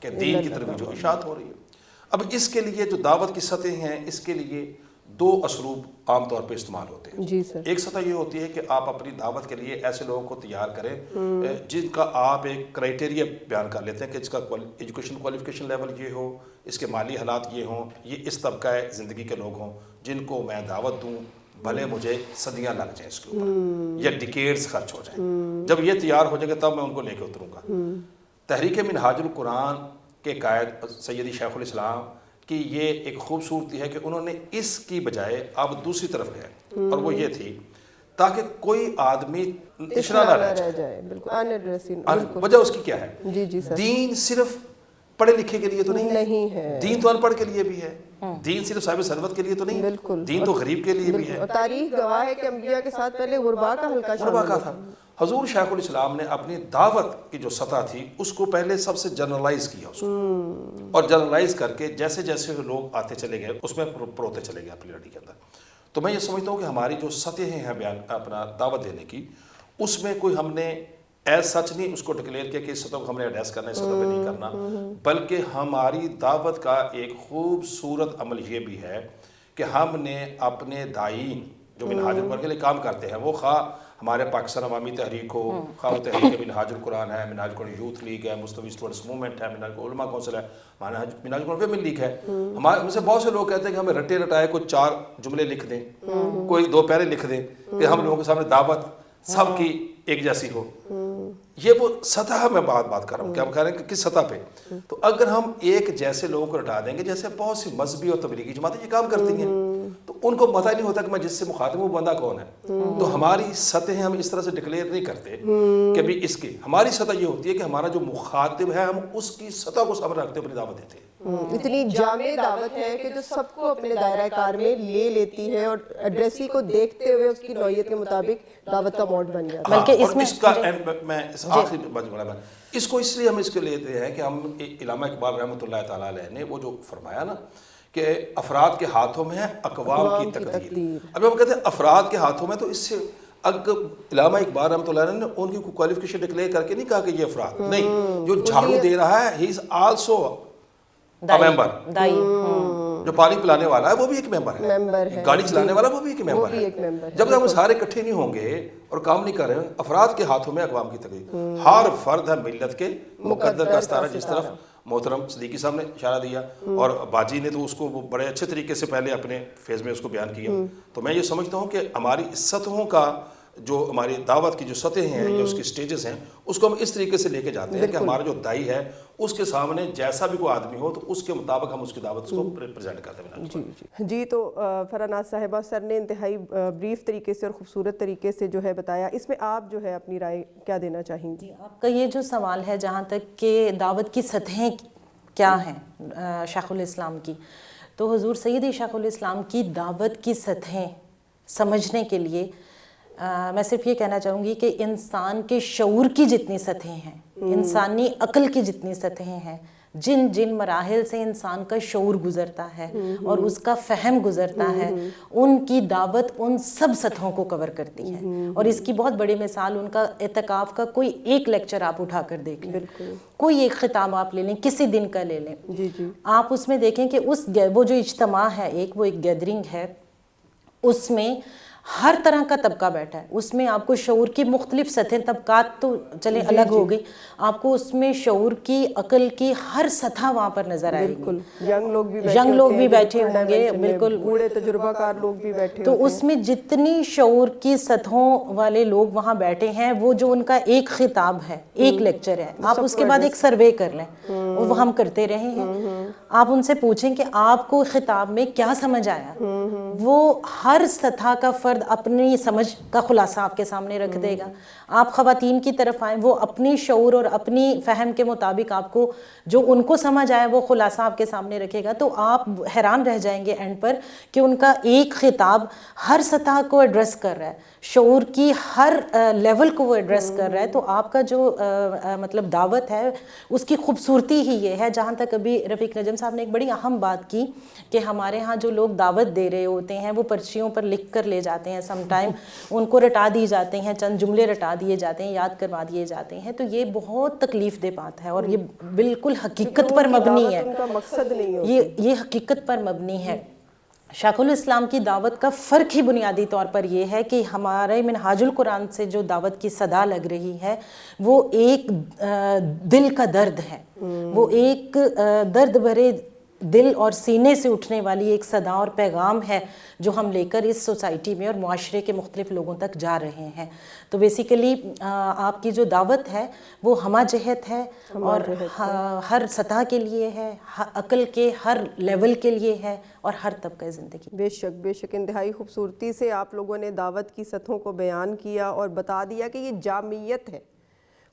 کہ دین کی طرف جو اشاعت ہو رہی ہے. اب اس کے لیے جو دعوت کی سطح ہیں اس کے لیے دو اسلوب عام طور پہ استعمال ہوتے ہیں. جی سر. ایک سطح یہ ہوتی ہے کہ آپ اپنی دعوت کے لیے ایسے لوگوں کو تیار کریں جن کا آپ ایک کرائٹیریا بیان کر لیتے ہیں کہ اس کا ایجوکیشن کوالیفیکیشن لیول یہ ہو, اس کے مالی حالات یہ ہوں, یہ اس طبقہ زندگی کے لوگ ہوں جن کو میں دعوت دوں بھلے مجھے صدیاں لگ جائیں اس کے اوپر یا ڈیکیڈز خرچ ہو جائیں. جب یہ تیار ہو جائے گا تب میں ان کو لے کے اتروں گا. تحریک منہاج القرآن کے قائد سیدی شیخ الاسلام کی یہ ایک خوبصورتی ہے کہ انہوں نے اس کی بجائے اب دوسری طرف گئے, اور وہ یہ تھی تاکہ کوئی آدمی تشنا نہ رہ جائے. بالکل. وجہ اس کی کیا ہے؟ جی جی سر. دین صرف پڑھے لکھے کے لیے تو نہیں ہے, دین تو ان پڑھ کے لیے بھی ہے, دین صرف صاحب ثروت کے لیے تو نہیں, بالکل, دین تو غریب کے لیے بھی ہے. اور تاریخ گواہ ہے کہ انبیاء کے ساتھ پہلے غربا کا حلقہ غربا کا تھا. حضور شیخ الاسلام نے اپنی دعوت کی جو سطح تھی اس کو پہلے سب سے جنرلائز کیا اس کو, اور جنرلائز کر کے جیسے جیسے لوگ آتے چلے گئے اس میں پروتے چلے گئے اپنی لڑی کے اندر. تو میں یہ سمجھتا ہوں کہ ہماری جو سطحیں ہیں بیان اپنا دعوت دینے کی, اس میں کوئی ہم نے ایز سچ نہیں اس کو ڈکلیئر کیا کہ اس سطح کو ہم نے ایڈریس کرنا ہے, اس سطح پہ نہیں کرنا, بلکہ ہماری دعوت کا ایک خوبصورت عمل یہ بھی ہے کہ ہم نے اپنے داعین جو منہاج القرآن کے لیے کام کرتے ہیں, وہ خواہ ہمارے پاکستان عوامی تحریک ہو, خواہ وہ تحریک منہاج القرآن ہے, منہاج القرآن یوتھ لیگ ہے, مستوی اسٹوڈنٹس موومنٹ ہے, منہاج علماء کونسل ہے, منہاج القرآن ویمن لیگ ہے. ہمارے میں سے بہت سے لوگ کہتے ہیں کہ ہمیں رٹے رٹائے کوئی 4 جملے لکھ دیں, کوئی 2 پیرے لکھ دیں کہ ہم لوگوں کے سامنے دعوت سب کی ایک جیسی ہو. یہ وہ سطح میں بات کر رہا ہوں کہ ہم کہہ رہے ہیں کہ کس سطح پہ. تو اگر ہم ایک جیسے لوگوں کو رٹا دیں گے, جیسے بہت سی مذہبی اور تبلیغی جماعتیں یہ کام کرتی ہیں, تو ان کو پتہ ہی نہیں ہوتا کہ میں جس سے مخاطب ہوں بندہ کون ہے. تو ہماری سطحیں ہم اس طرح سے ڈکلیئر نہیں کرتے کہ بھی اس کی, ہماری سطح یہ ہوتی ہے کہ ہمارا جو مخاطب ہے ہم اس کی سطح کو سامنے رکھتے اپنی دعوت دیتے ہیں. اتنی جامع دعوت ہے کہ جو سب کو اپنے دائرہ کار میں لے لیتی ہے, اور ایڈریسی کو دیکھتے ہوئے اس کی نوعیت کے مطابق دعوت کا موڈ بن جاتا ہے. بلکہ اس کا میں آخری مجموعہ اس کو اس لیے ہم اس کے لیتے ہیں کہ ہم علامہ اقبال رحمۃ اللہ تعالیٰ علیہ نے وہ جو فرمایا نا کہ افراد کے ہاتھوں میں ہے اقوام کی تقدیر. اب ہم کہتے ہیں افراد کے ہاتھوں میں, تو اس سے علامہ اقبال رحمۃ اللہ علیہ نے ان کی کوالیفیکیشن ڈکلیئر کر کے نہیں کہا کہ یہ افراد نہیں, جو جھاڑو دے رہا ہے ہی از آلسو ممبر, جو پانی پلانے والا ہے وہ بھی ایک ممبر ہے, گاڑی چلانے والا وہ بھی ایک ممبر ہے. جب تک ہم سارے اکٹھے نہیں ہوں گے اور کام نہیں کر رہے ہیں, افراد کے ہاتھوں میں اقوام کی تقدیر. ہر فرد ہے ملت کے مقدر کا ستارہ, جس طرف محترم صدیقی صاحب نے اشارہ دیا, اور باجی نے تو اس کو بڑے اچھے طریقے سے پہلے اپنے فیز میں اس کو بیان کیا. تو میں یہ سمجھتا ہوں کہ ہماری سطحوں کا جو ہماری دعوت کی جو سطحیں ہیں یا اس کی سٹیجز ہیں, اس کو ہم اس طریقے سے لے کے جاتے ہیں کہ ہمارا جو دائی ہے اس کے سامنے جیسا بھی کوئی آدمی ہو تو اس کے مطابق ہم اس کی دعوت کو پریزنٹ کرتے ہیں. جی تو فراناز صاحبہ, سر نے انتہائی بریف طریقے سے اور خوبصورت طریقے سے جو ہے بتایا, اس میں آپ جو ہے اپنی رائے کیا دینا چاہیں گی؟ آپ کا یہ جو سوال ہے جہاں تک کہ دعوت کی سطحیں کیا ہیں شیخ الاسلام کی, تو حضور سیدی شیخ الاسلام کی دعوت کی سطحیں سمجھنے کے لیے میں صرف یہ کہنا چاہوں گی کہ انسان کے شعور کی جتنی سطحیں ہیں, انسانی عقل کی جتنی سطحیں ہیں, جن جن مراحل سے انسان کا شعور گزرتا ہے اور اس کا فہم گزرتا ہے, ان کی دعوت ان سب سطحوں کو کور کرتی ہے. اور اس کی بہت بڑی مثال ان کا اعتکاف کا کوئی ایک لیکچر آپ اٹھا کر دیکھ لیں, کوئی ایک خطاب آپ لے لیں, کسی دن کا لے لیں, آپ اس میں دیکھیں کہ وہ جو اجتماع ہے ایک, وہ ایک گیدرنگ ہے, اس میں ہر طرح کا طبقہ بیٹھا ہے. اس میں آپ کو شعور کی مختلف سطحیں, طبقات تو چلے الگ ہو گئی, آپ کو اس میں شعور کی, عقل کی ہر سطح وہاں پر نظر آئے گی. ینگ لوگ بھی بیٹھے ہوں گے, بالکل بوڑھے تجربہ کار لوگ بھی بیٹھے. تو اس میں جتنی شعور کی سطحوں والے لوگ وہاں بیٹھے ہیں, وہ جو ان کا ایک خطاب ہے, ایک لیکچر ہے, آپ اس کے بعد ایک سروے کر لیں, وہ ہم کرتے رہے ہیں. آپ ان سے پوچھیں کہ آپ کو خطاب میں کیا سمجھ آیا, وہ ہر سطح کا فرد اپنی سمجھ کا خلاصہ آپ کے سامنے رکھ دے گا. آپ خواتین کی طرف آئیں, وہ اپنی شعور اور اپنی فہم کے مطابق آپ کو جو ان کو سمجھ آئے وہ خلاصہ آپ کے سامنے رکھے گا. تو آپ حیران رہ جائیں گے اینڈ پر کہ ان کا ایک خطاب ہر سطح کو ایڈریس کر رہا ہے, شعور کی ہر لیول کو وہ ایڈریس کر رہا ہے. تو آپ کا جو مطلب دعوت ہے اس کی خوبصورتی ہی یہ ہے. جہاں تک ابھی رفیق نجم صاحب نے ایک بڑی اہم بات کی کہ ہمارے ہاں جو لوگ دعوت دے رہے ہوتے ہیں وہ پرچیوں پر لکھ کر لے جاتے ہیں, سم ٹائم ان کو رٹا دی جاتے ہیں, چند جملے رٹا دیے جاتے ہیں, یاد کروا دیے جاتے ہیں. تو یہ بہت تکلیف دہ بات ہے اور یہ بالکل حقیقت پر مبنی ہے, ان کا مقصد نہیں ہوتی. یہ حقیقت پر مبنی ہے. شیخ الاسلام کی دعوت کا فرق ہی بنیادی طور پر یہ ہے کہ ہمارے منہاج القرآن سے جو دعوت کی صدا لگ رہی ہے وہ ایک دل کا درد ہے, وہ ایک درد بھرے دل اور سینے سے اٹھنے والی ایک صدا اور پیغام ہے جو ہم لے کر اس سوسائٹی میں اور معاشرے کے مختلف لوگوں تک جا رہے ہیں. تو بیسیکلی آپ کی جو دعوت ہے وہ ہمہ جہت ہے اور ہر سطح کے لیے ہے, عقل کے ہر لیول کے لیے ہے اور ہر طبقہ زندگی. بے شک بے شک, انتہائی خوبصورتی سے آپ لوگوں نے دعوت کی سطحوں کو بیان کیا اور بتا دیا کہ یہ جامعیت ہے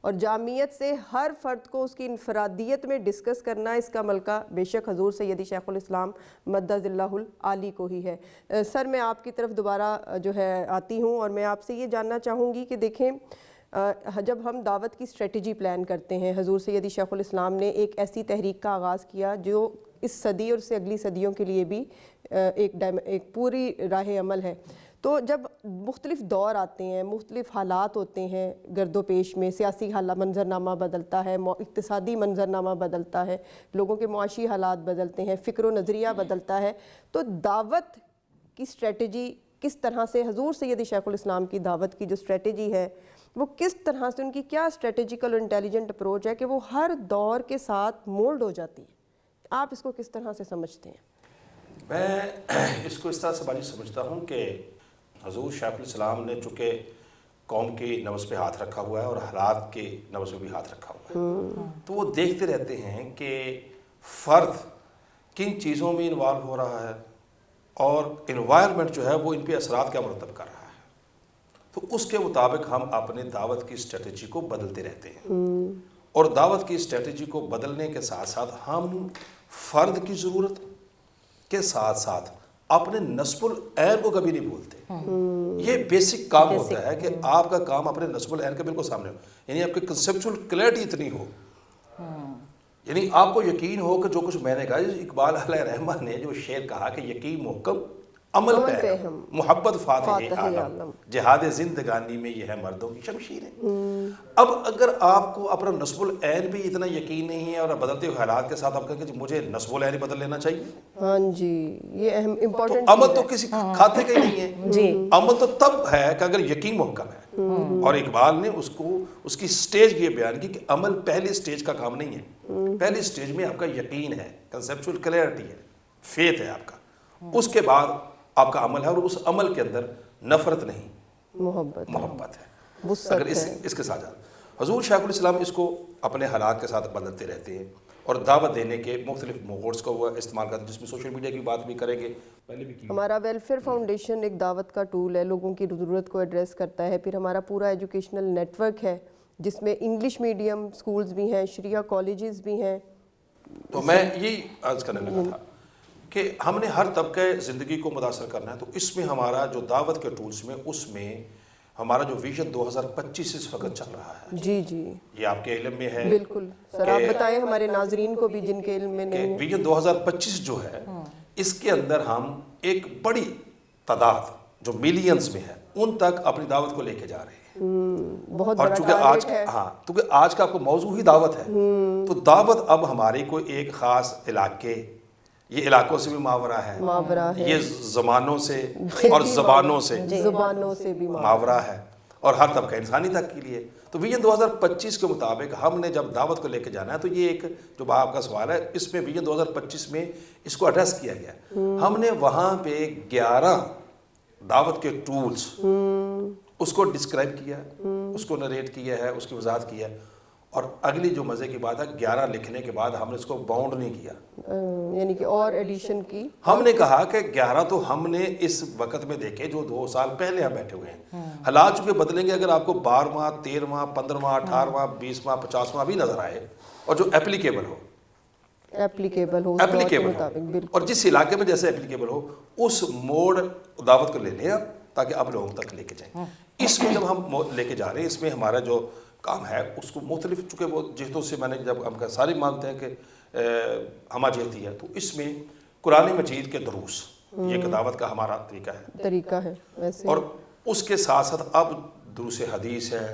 اور جامعیت سے ہر فرد کو اس کی انفرادیت میں ڈسکس کرنا اس کا ملکہ بے شک حضور سیدی شیخ الاسلام مدد اللہ العالی کو ہی ہے. سر میں آپ کی طرف دوبارہ جو ہے آتی ہوں اور میں آپ سے یہ جاننا چاہوں گی کہ دیکھیں جب ہم دعوت کی اسٹریٹجی پلان کرتے ہیں, حضور سیدی شیخ الاسلام نے ایک ایسی تحریک کا آغاز کیا جو اس صدی اور اس سے اگلی صدیوں کے لیے بھی ایک پوری راہ عمل ہے. تو جب مختلف دور آتے ہیں, مختلف حالات ہوتے ہیں گرد و پیش میں, سیاسی منظرنامہ بدلتا ہے, اقتصادی منظرنامہ بدلتا ہے, لوگوں کے معاشی حالات بدلتے ہیں, فکر و نظریہ بدلتا ہے, تو دعوت کی اسٹریٹجی کس طرح سے, حضور سیدی شیخ الاسلام کی دعوت کی جو اسٹریٹجی ہے وہ کس طرح سے, ان کی کیا اسٹریٹجیکل اور انٹیلیجنٹ اپروچ ہے کہ وہ ہر دور کے ساتھ مولڈ ہو جاتی ہے؟ آپ اس کو کس طرح سے سمجھتے ہیں؟ میں اس کو اس طرح سے باجی سمجھتا ہوں کہ حضور شیخ الاسلام نے چونکہ قوم کی نبض پہ ہاتھ رکھا ہوا ہے اور حالات کی نبض پہ بھی ہاتھ رکھا ہوا ہے, تو وہ دیکھتے رہتے ہیں کہ فرد کن چیزوں میں انوالو ہو رہا ہے اور انوائرمنٹ جو ہے وہ ان پہ اثرات کیا مرتب کر رہا ہے. تو اس کے مطابق ہم اپنے دعوت کی اسٹریٹجی کو بدلتے رہتے ہیں اور دعوت کی اسٹریٹجی کو بدلنے کے ساتھ ساتھ ہم فرد کی ضرورت کے ساتھ ساتھ اپنے نصب العین کو کبھی نہیں بھولتے. یہ بیسک کام ہوتا ہے کہ آپ کا کام اپنے نصب العین کے بالکل سامنے ہو, یعنی آپ کی کنسیپچول کلیئرٹی اتنی ہو, یعنی آپ کو یقین ہو کہ جو کچھ میں نے کہا. اقبال علیہ رحمہ نے جو شعر کہا کہ یقین محکم عمل پہ ہم, محبت فاتح عالم, جہاد زندگانی میں یہ ہے مردوں کی شمشیریں. اب اگر آپ کو اپنا نصب العین بھی اتنا یقین نہیں ہے اور بدلتے ہوئے حالات کے ساتھ آپ کہیں کہ مجھے نصب العین بدل لینا چاہیے, ہاں جی یہ اہم امپورٹنٹ عمل تو کسی کھاتے کا ہی نہیں ہے. عمل تو تب ہے کہ اگر یقین محکم ہے. اور اقبال نے اس کی سٹیج یہ بیان کی کہ عمل پہلی سٹیج کا کام نہیں ہے. پہلی سٹیج میں آپ کا یقین ہے, کنسیپچول کلیئرٹی ہے, فیتھ ہے آپ کا. اس کے بعد آپ کا عمل ہے اور اس عمل کے اندر نفرت نہیں, محبت ہے. اگر اس کے ساتھ حضور شیخ الاسلام اس کو اپنے حالات کے ساتھ بدلتے رہتے ہیں اور دعوت دینے کے مختلف موڈز کو وہ استعمال کرتے ہیں, جس میں سوشل میڈیا کی بات بھی کریں گے. پہلے بھی ہمارا ویلفیئر فاؤنڈیشن ایک دعوت کا ٹول ہے, لوگوں کی ضرورت کو ایڈریس کرتا ہے. پھر ہمارا پورا ایجوکیشنل نیٹ ورک ہے جس میں انگلش میڈیم سکولز بھی ہیں, شریعہ کالجز بھی ہیں. تو میں یہی عرض کرنے لگا تھا کہ ہم نے ہر طبقہ زندگی کو متاثر کرنا ہے. تو اس میں ہمارا جو دعوت کے ٹولز میں, اس میں ہمارا جو ویژن 2025 اس وقت چل رہا ہے. جی جی یہ آپ کے علم میں ہے. بالکل سر, آپ بتائیں ہمارے ناظرین کو بھی جن کے علم میں نہیں ہے. ویژن 2025 جو ہے اس کے اندر ہم ایک بڑی تعداد جو ملینز میں ہے ان تک اپنی دعوت کو لے کے جا رہے ہیں. بہت اور بڑا چونکہ آج کا آپ کو موضوع ہی دعوت ہے, تو دعوت اب ہماری کوئی ایک خاص علاقے, یہ علاقوں سے بھی ماورا ہے, یہ زمانوں سے اور زبانوں سے بھی ماورا ہے, اور ہر طبقہ انسانی تک کے لیے. تو ویژن 2025 کے مطابق ہم نے جب دعوت کو لے کے جانا ہے, تو یہ ایک جو آپ کا سوال ہے اس میں ویژن 2025 میں اس کو ایڈریس کیا گیا. ہم نے وہاں پہ 11 دعوت کے ٹولز اس کو ڈسکرائب کیا, اس کو نریٹ کیا ہے, اس کی وضاحت کی ہے. اور اگلی جو مزے کی بات ہے 11 لکھنے کے بعد ہم نے اس کو باؤنڈ نہیں کیا, یعنی کہ اور ایڈیشن کی. ہم نے کہا کہ 11 تو ہم نے اس وقت میں دیکھے جو 2 سال پہلے ہم بیٹھے ہوئے ہیں. حالات چونکہ بدلیں گے, اگر آپ کو 12واں 13واں 15واں 18واں 20واں 50واں بھی نظر آئے اور جو اپلیکیبل ہو اور جس علاقے میں جیسے اپلیکیبل ہو, اس موڈ دعوت کو لے لیں آپ, تاکہ آپ لوگوں تک لے کے جائیں. اس میں جب ہم لے کے جا رہے ہیں, اس میں ہمارا جو کام ہے اس کو مختلف، چونکہ وہ جہتوں سے میں نے جب ہم سارے مانتے ہیں کہ ہمہ جہتی ہے، تو اس میں قرآن مجید کے دروس یہ ایک دعوت کا ہمارا طریقہ ہے ویسے، اور اس کے ساتھ ساتھ اب دروس حدیث ہیں،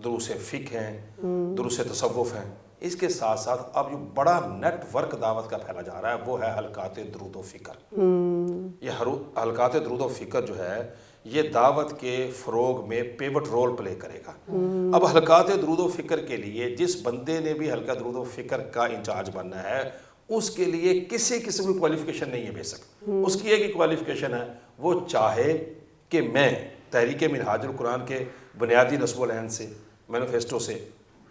دروس فقہ ہیں، دروس تصوف ہیں، اس کے ساتھ ساتھ اب جو بڑا نیٹ ورک دعوت کا پھیلا جا رہا ہے وہ ہے حلقات درود و فکر۔ یہ حلقات درود و فکر جو ہے یہ دعوت کے فروغ میں پیوٹ رول پلے کرے گا۔ اب حلقات درود و فکر کے لیے جس بندے نے بھی حلقہ درود و فکر کا انچارج بننا ہے اس کے لیے کسی قسم کی کوالیفیکیشن نہیں ہے بے شک، اس کی ایک ہی کوالیفیکیشن ہے، وہ چاہے کہ میں تحریک منہاج القرآن کے بنیادی نصب العین سے، مینیفیسٹو سے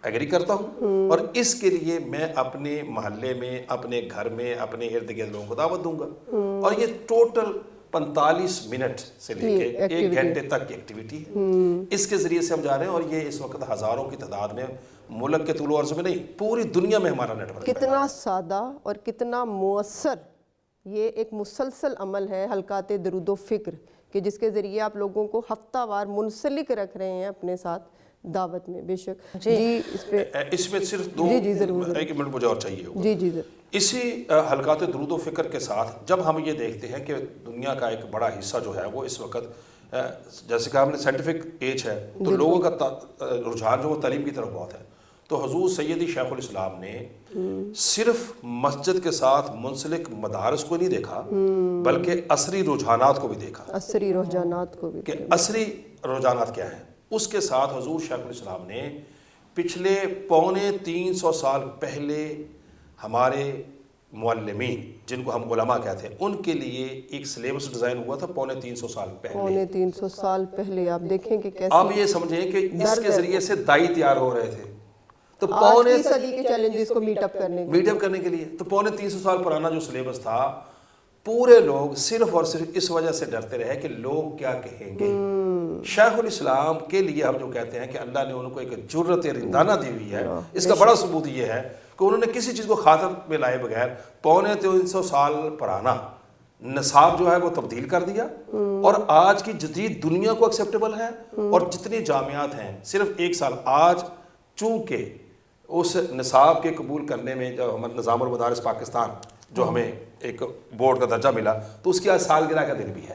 ایگری کرتا ہوں، اور اس کے لیے میں اپنے محلے میں، اپنے گھر میں، اپنے ارد گرد لوگوں کو دعوت دوں گا، اور یہ ٹوٹل 45 منٹ سے لے کے 1 گھنٹے تک کی ایکٹیویٹی ہے۔ اس کے ذریعے سے ہم جا رہے ہیں، اور یہ اس وقت ہزاروں کی تعداد میں، ملک کے طول و عرض میں نہیں، پوری دنیا میں ہمارا نیٹ ورک۔ کتنا سادہ اور کتنا مؤثر یہ ایک مسلسل عمل ہے حلقات درود و فکر، کہ جس کے ذریعے آپ لوگوں کو ہفتہ وار منسلک رکھ رہے ہیں اپنے ساتھ دعوت میں۔ بے شک جی، اس میں صرف دو، ایک منٹ مجھے اور چاہیے ہوگا۔ جی اسی حلقات درود و فکر کے ساتھ جب ہم یہ دیکھتے ہیں کہ دنیا کا ایک بڑا حصہ جو ہے وہ اس وقت، جیسے کہ ہم نے سائنٹیفک ایج ہے تو لوگوں کا رجحان جو وہ تعلیم کی طرف بہت ہے، تو حضور سیدی شیخ الاسلام نے صرف مسجد کے ساتھ منسلک مدارس کو نہیں دیکھا بلکہ عصری رجحانات کو بھی دیکھا، عصری رجحانات کو بھی، کہ عصری رجحانات کیا ہیں۔ اس کے ساتھ حضور شیخ الاسلام نے پچھلے 350 سال پہلے ہمارے معلمین جن کو ہم علماء کہتے ہیں ان کے لیے ایک سلیبس ڈیزائن ہوا تھا 350 سال پہلے۔ 350 سال پہلے آپ دیکھیں کہ کیسے آپ یہ سمجھیں کہ اس کے ذریعے سے دائی تیار ہو رہے تھے، تو آج کی صدی کے چیلنجز کو میٹ اپ کرنے کے لیے، تو 350 سال پرانا جو سلیبس تھا، پورے لوگ صرف اور صرف اس وجہ سے ڈرتے رہے کہ لوگ کیا کہیں گے۔ شیخ الاسلام کے لیے ہم جو کہتے ہیں کہ اللہ نے ان کو ایک جرت رندانہ دی ہوئی ہے، اس کا بڑا ثبوت یہ ہے کہ انہوں نے کسی چیز کو خاطر میں لائے بغیر 350 سال پرانا نصاب جو ہے وہ تبدیل کر دیا، اور آج کی جدید دنیا کو ایکسیپٹیبل ہے، اور جتنی جامعات ہیں صرف 1 سال آج، چونکہ اس نصاب کے قبول کرنے میں جو ہمارا نظام المدارس پاکستان جو ہمیں ایک بورڈ کا درجہ ملا، تو اس کی آج سالگرہ کا دن بھی ہے۔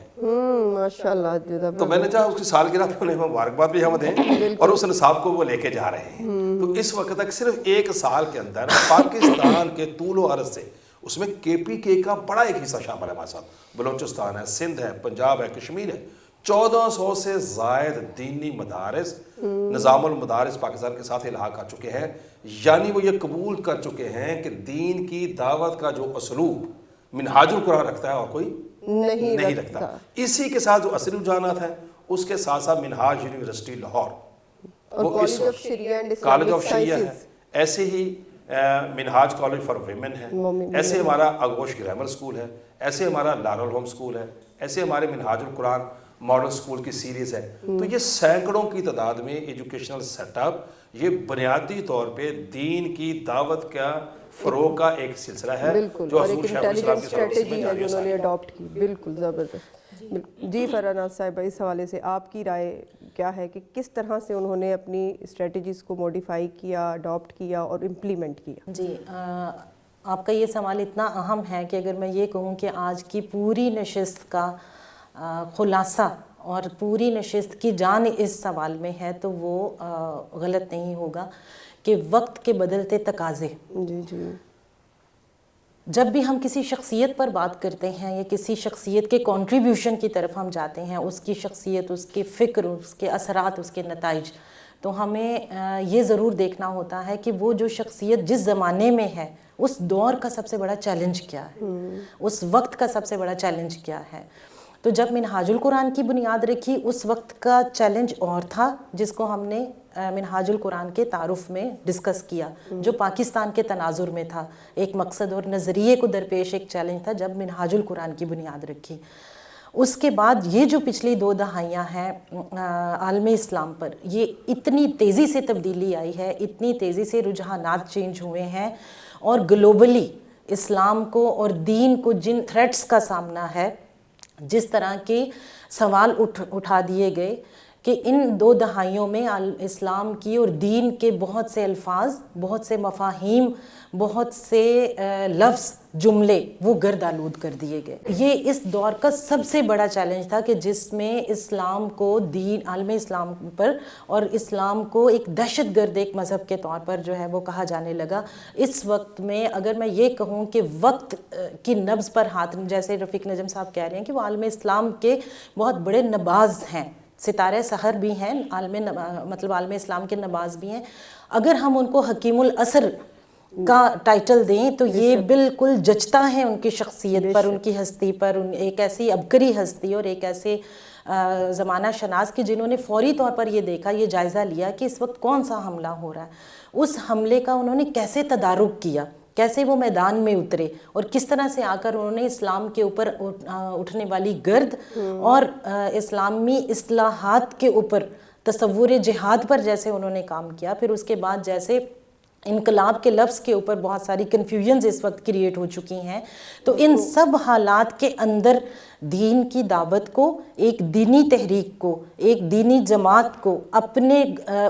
ماشاءاللہ، تو میں نے چاہا اس کی سالگرہ پہ انہیں مبارکباد بھی ہم دیں، اور اس نصاب کو وہ لے کے جا رہے ہیں۔ تو اس وقت تک صرف 1 سال کے اندر پاکستان کے طول و عرض سے، اس میں KPK کا بڑا ایک حصہ شامل ہے ہمارے ساتھ، بلوچستان ہے، سندھ ہے، پنجاب ہے، کشمیر ہے، 1400 سے زائد دینی مدارس نظام المدارس پاکستان کے ساتھ الحاق کر چکے ہیں، یعنی وہ یہ قبول کر چکے ہیں کہ دین کی دعوت کا جو اسلوب منہاج القرآن رکھتا ہے اور کوئی نہیں رکھتا۔ اسی کے ساتھ جو عصری رجحانات ہیں اس کے ساتھ ساتھ منہاج یونیورسٹی لاہور، وہ کالج آف شریعہ ہے، ایسے ہی منہاج کالج فار ویمن ہے، ایسے ہمارا آغوش گرامر سکول ہے، ایسے ہمارا لارل ہوم سکول ہے، ایسے ہمارے منہاج القرآن ماڈل سکول کی سیریز ہے۔ تو یہ سینکڑوں کی تعداد میں ایجوکیشنل سیٹ اپ، یہ بنیادی طور پہ دین کی دعوت کا فروغ کا ایک سلسلہ ہے، بالکل، اور ایک انٹیلیجنٹ اسٹریٹجی ہے جو انہوں نے اڈاپٹ کی۔ بالکل زبردست۔ جی فراناز صاحبہ، اس حوالے سے آپ کی رائے کیا ہے کہ کس طرح سے انہوں نے اپنی اسٹریٹجیز کو موڈیفائی کیا، اڈاپٹ کیا اور امپلیمنٹ کیا؟ جی، آپ کا یہ سوال اتنا اہم ہے کہ اگر میں یہ کہوں کہ آج کی پوری نشست کا خلاصہ اور پوری نشست کی جان اس سوال میں ہے تو وہ غلط نہیں ہوگا کہ وقت کے بدلتے تقاضے۔ جی، جب بھی ہم کسی شخصیت پر بات کرتے ہیں یا کسی شخصیت کے کنٹریبیوشن کی طرف ہم جاتے ہیں، اس کی شخصیت، اس کے فکر، اس کے اثرات، اس کے نتائج، تو ہمیں یہ ضرور دیکھنا ہوتا ہے کہ وہ جو شخصیت جس زمانے میں ہے اس دور کا سب سے بڑا چیلنج کیا ہے، اس وقت کا سب سے بڑا چیلنج کیا ہے۔ تو جب منہاج القرآن کی بنیاد رکھی اس وقت کا چیلنج اور تھا، جس کو ہم نے منہاج القرآن کے تعارف میں ڈسکس کیا، جو پاکستان کے تناظر میں تھا، ایک مقصد اور نظریے کو درپیش ایک چیلنج تھا جب منہاج القرآن کی بنیاد رکھی۔ اس کے بعد یہ جو پچھلی 2 دہائیاں ہیں عالم اسلام پر، یہ اتنی تیزی سے تبدیلی آئی ہے، اتنی تیزی سے رجحانات چینج ہوئے ہیں، اور گلوبلی اسلام کو اور دین کو جن تھریٹس کا سامنا ہے، جس طرح کے سوال اٹھا دیے گئے کہ ان 2 دہائیوں میں اسلام کی اور دین کے بہت سے الفاظ، بہت سے مفاہیم، بہت سے لفظ، جملے وہ گرد آلود کر دیے گئے۔ یہ اس دور کا سب سے بڑا چیلنج تھا کہ جس میں اسلام کو دین، عالم اسلام پر اور اسلام کو ایک دہشت گرد ایک مذہب کے طور پر جو ہے وہ کہا جانے لگا۔ اس وقت میں اگر میں یہ کہوں کہ وقت کی نبض پر ہاتھ، جیسے رفیق نجم صاحب کہہ رہے ہیں کہ وہ عالم اسلام کے بہت بڑے نباز ہیں، ستارے سحر بھی ہیں، مطلب عالم اسلام کے نباز بھی ہیں، اگر ہم ان کو حکیم العصر کا ٹائٹل دیں تو یہ بالکل جچتا ہے ان کی شخصیت پر، ان کی ہستی پر، ایک ایسی عبقری ہستی اور ایک ایسے زمانہ شناس کی جنہوں نے فوری طور پر یہ دیکھا، یہ جائزہ لیا کہ اس وقت کون سا حملہ ہو رہا ہے، اس حملے کا انہوں نے کیسے تدارک کیا، کیسے وہ میدان میں اترے اور کس طرح سے آ کر انہوں نے اسلام کے اوپر اٹھنے والی گرد اور اسلامی اصلاحات کے اوپر تصور جہاد پر جیسے انہوں نے کام کیا۔ پھر اس کے بعد جیسے انقلاب کے لفظ کے اوپر بہت ساری کنفیوژنز اس وقت کریٹ ہو چکی ہیں، تو ان سب حالات کے اندر دین کی دعوت کو، ایک دینی تحریک کو، ایک دینی جماعت کو اپنے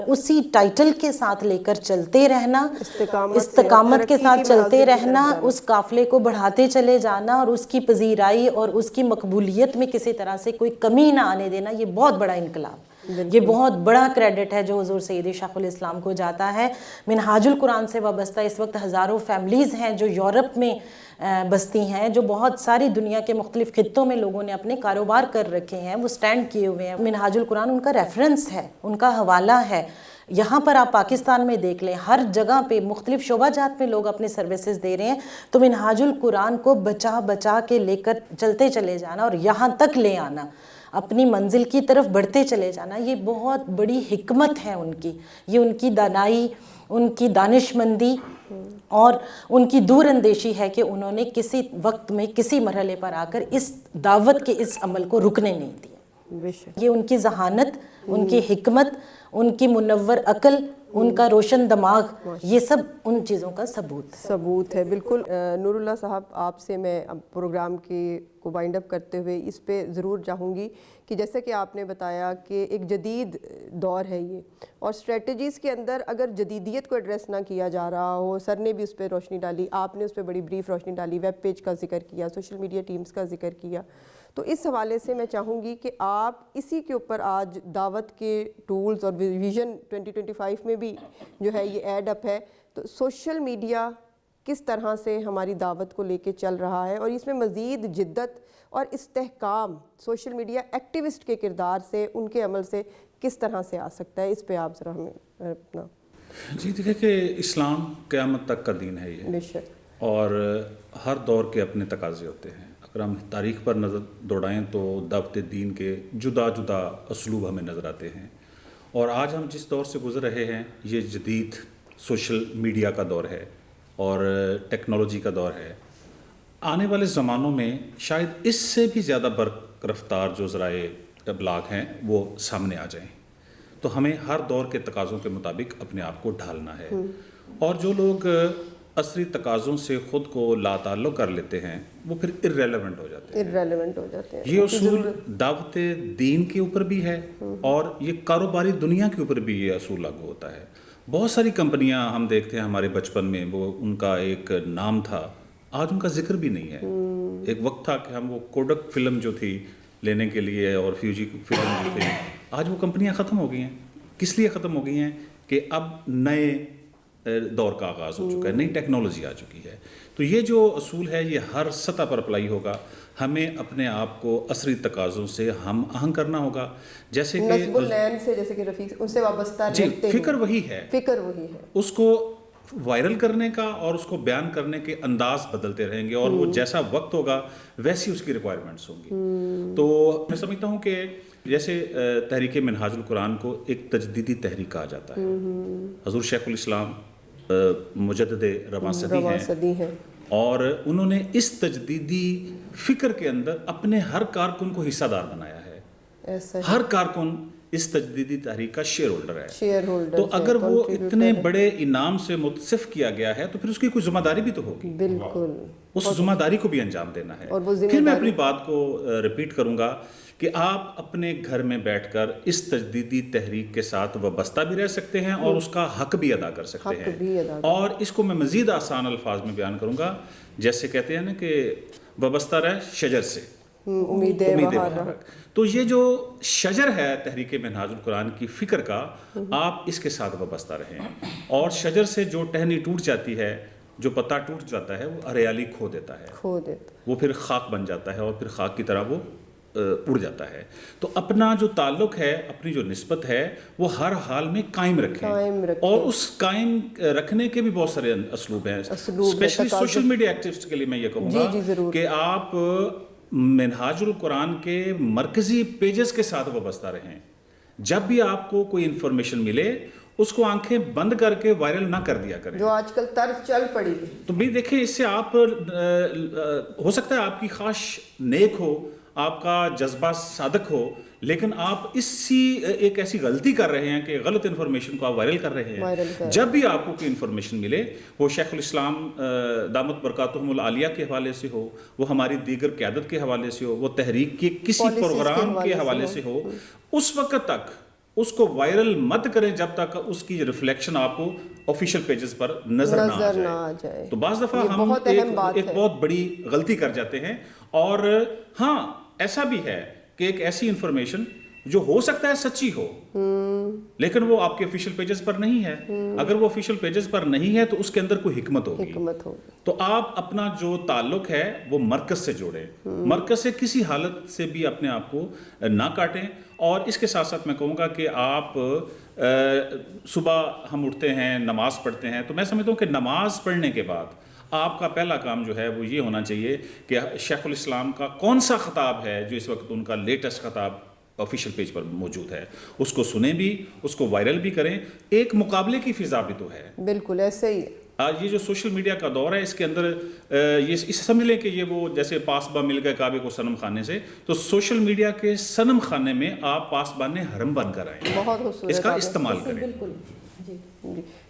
اسی ٹائٹل کے ساتھ لے کر چلتے رہنا، استقامت کے ساتھ چلتے رہنا، اس قافلے کو بڑھاتے چلے جانا اور اس کی پذیرائی اور اس کی مقبولیت میں کسی طرح سے کوئی کمی نہ آنے دینا، یہ بہت بڑا انقلاب، یہ بہت بڑا کریڈٹ ہے جو حضور سید شیخ الاسلام کو جاتا ہے۔ منہاج القرآن سے وابستہ اس وقت ہزاروں فیملیز ہیں جو یورپ میں بستی ہیں، جو بہت ساری دنیا کے مختلف خطوں میں لوگوں نے اپنے کاروبار کر رکھے ہیں، وہ سٹینڈ کیے ہوئے ہیں۔ منہاج القرآن ان کا ریفرنس ہے، ان کا حوالہ ہے۔ یہاں پر آپ پاکستان میں دیکھ لیں، ہر جگہ پہ مختلف شعبہ جات میں لوگ اپنے سروسز دے رہے ہیں، تو منہاج القرآن کو بچا بچا کے لے کر چلتے چلے جانا اور یہاں تک لے آنا، اپنی منزل کی طرف بڑھتے چلے جانا، یہ بہت بڑی حکمت ہے ان کی، یہ ان کی دانائی، ان کی دانش مندی اور ان کی دور اندیشی ہے کہ انہوں نے کسی وقت میں کسی مرحلے پر آ کر اس دعوت کے اس عمل کو رکنے نہیں دیا۔ یہ ان کی ذہانت، ان کی حکمت، ان کی منور عقل، ان کا روشن دماغ، یہ سب ان چیزوں کا ثبوت ہے۔ بالکل نور اللہ صاحب، آپ سے میں پروگرام کو وائنڈ اپ کرتے ہوئے اس پہ ضرور چاہوں گی کہ جیسے کہ آپ نے بتایا کہ ایک جدید دور ہے یہ، اور اسٹریٹجیز کے اندر اگر جدیدیت کو ایڈریس نہ کیا جا رہا ہو، سر نے بھی اس پہ روشنی ڈالی، آپ نے اس پہ بڑی بریف روشنی ڈالی، ویب پیج کا ذکر کیا، سوشل میڈیا ٹیمز کا ذکر کیا، تو اس حوالے سے میں چاہوں گی کہ آپ اسی کے اوپر آج دعوت کے ٹولز اور ویژن 2025 میں بھی جو ہے یہ ایڈ اپ ہے، تو سوشل میڈیا کس طرح سے ہماری دعوت کو لے کے چل رہا ہے اور اس میں مزید جدت اور استحکام سوشل میڈیا ایکٹیوسٹ کے کردار سے، ان کے عمل سے کس طرح سے آ سکتا ہے، اس پہ آپ ذرا ہمیں اپنا۔ جی دیکھیں کہ اسلام قیامت تک کا دین ہے یہ، بے شک، اور ہر دور کے اپنے تقاضے ہوتے ہیں۔ اگر ہم تاریخ پر نظر دوڑائیں تو دعوت دین کے جدا جدا اسلوب ہمیں نظر آتے ہیں، اور آج ہم جس دور سے گزر رہے ہیں یہ جدید سوشل میڈیا کا دور ہے اور ٹیکنالوجی کا دور ہے۔ آنے والے زمانوں میں شاید اس سے بھی زیادہ برق رفتار جو ذرائع ابلاغ ہیں وہ سامنے آ جائیں، تو ہمیں ہر دور کے تقاضوں کے مطابق اپنے آپ کو ڈھالنا ہے، اور جو لوگ عصری تقاضوں سے خود کو لا تعلق کر لیتے ہیں وہ پھر ارریلیونٹ ہو جاتے ہیں۔ یہ اصول دعوت دین کے اوپر بھی ہے اور یہ کاروباری دنیا کے اوپر بھی یہ اصول لاگو ہوتا ہے۔ بہت ساری کمپنیاں ہم دیکھتے ہیں ہمارے بچپن میں، وہ ان کا ایک نام تھا، آج ان کا ذکر بھی نہیں ہے۔ ایک وقت تھا کہ ہم وہ کوڈک فلم جو تھی لینے کے لیے اور فیوجی فلم جو تھی، آج وہ کمپنیاں ختم ہو گئی ہیں۔ کس لیے ختم ہو گئی ہیں؟ کہ اب نئے دور کا آغاز ہو چکا ہے، نئی ٹیکنالوجی آ چکی ہے۔ تو یہ جو اصول ہے یہ ہر سطح پر اپلائی ہوگا، ہمیں اپنے آپ کو عصری تقاضوں سے ہم آہنگ کرنا ہوگا، جیسے کہ نصب العین سے، جیسے کہ رفیق ان سے وابستہ رہتے ہیں، فکر وہی ہے، اس کو وائرل کرنے کا اور اس کو بیان کرنے کے انداز بدلتے رہیں گے، اور وہ جیسا وقت ہوگا ویسی اس کی ریکوائرمنٹس ہوں گی۔ تو میں سمجھتا ہوں کہ جیسے تحریک منہاج القرآن کو ایک تجدیدی تحریک کہا جاتا ہے، حضور شیخ الاسلام مجدد رواں صدی ہیں، اور انہوں نے اس تجدیدی فکر کے اندر اپنے ہر کارکن کو حصہ دار بنایا ہے۔ ہر کارکن اس تجدیدی تحریک کا شیئر ہولڈر ہے. شیئر ہولڈر تو اگر وہ اتنے بڑے انعام سے متصف کیا گیا ہے تو پھر اس کی کوئی ذمہ داری بھی تو ہوگی. بالکل اس ذمہ داری کو بھی انجام دینا ہے. اور وہ ذمہ پھر میں اپنی بات کو ریپیٹ کروں گا کہ آپ اپنے گھر میں بیٹھ کر اس تجدیدی تحریک کے ساتھ وابستہ بھی رہ سکتے ہیں اور اس کا حق بھی ادا کر سکتے ہیں. اور اس کو میں مزید آسان الفاظ میں بیان کروں گا، جیسے کہتے ہیں نا کہ وابستہ رہ شجر سے امید وہاں رکھ. تو یہ جو شجر ہے تحریک منہاج القرآن کی فکر کا، آپ اس کے ساتھ وابستہ رہیں. اور شجر سے جو ٹہنی ٹوٹ جاتی ہے، جو پتا ٹوٹ جاتا ہے، وہ ہریالی کھو دیتا ہے، وہ پھر خاک بن جاتا ہے اور پھر خاک کی طرح وہ اڑ جاتا ہے. تو اپنا جو تعلق ہے، اپنی جو نسبت ہے، وہ ہر حال میں قائم رکھیں. اور اس قائم رکھنے کے بھی بہت سارے اسلوب ہیں. اسپیشلی سوشل میڈیا ایکٹیوسٹ کے لیے میں یہ کہوں گا کہ آپ منہاج القرآن کے مرکزی پیجز کے ساتھ وابستہ رہیں. جب بھی آپ کو کوئی انفارمیشن ملے، اس کو آنکھیں بند کر کے وائرل نہ کر دیا کریں، جو آج کل طرز چل پڑی. تو بھی دیکھیں، اس سے آپ ہو سکتا ہے آپ کی خواہش نیک ہو، آپ کا جذبہ صادق ہو، لیکن آپ ایک ایسی غلطی کر رہے ہیں کہ غلط انفارمیشن کو آپ وائرل کر رہے ہیں. جب بھی آپ کو کوئی انفارمیشن ملے، وہ شیخ الاسلام دامت برکاتہم العالیہ کے حوالے سے ہو، وہ ہماری دیگر قیادت کے حوالے سے ہو، وہ تحریک کے کسی پروگرام کے حوالے سے ہو، اس وقت تک اس کو وائرل مت کریں جب تک اس کی ریفلیکشن آپ کو آفیشیل پیجز پر نظر نہ آ جائے. تو بعض دفعہ ہم ایک بہت بڑی غلطی کر جاتے ہیں. اور ہاں، ایسا بھی ہے کہ ایک ایسی انفارمیشن جو ہو سکتا ہے سچی ہو، لیکن وہ آپ کے آفیشیل پیجز پر نہیں ہے. اگر وہ آفیشیل پیجز پر نہیں ہے تو اس کے اندر کوئی حکمت ہوگی. تو آپ اپنا جو تعلق ہے وہ مرکز سے جوڑیں. مرکز سے کسی حالت سے بھی اپنے آپ کو نہ کاٹیں. اور اس کے ساتھ ساتھ میں کہوں گا کہ آپ صبح ہم اٹھتے ہیں، نماز پڑھتے ہیں، تو میں سمجھتا ہوں کہ نماز پڑھنے کے بعد آپ کا پہلا کام جو ہے وہ یہ ہونا چاہیے کہ شیخ الاسلام کا کون سا خطاب ہے جو اس وقت ان کا لیٹسٹ خطاب آفیشیل پیج پر موجود ہے، اس کو سنیں بھی، اس کو وائرل بھی کریں. ایک مقابلے کی فضا بھی تو ہے. بالکل ایسے ہی آج یہ جو سوشل میڈیا کا دور ہے، اس کے اندر یہ سمجھ لیں کہ یہ وہ جیسے پاسباں مل گئے کعبے کو صنم خانے سے، تو سوشل میڈیا کے صنم خانے میں آپ پاسبان حرم بن کر آئیں. بہت خوبصورت، اس کا استعمال کریں. بالکل جی،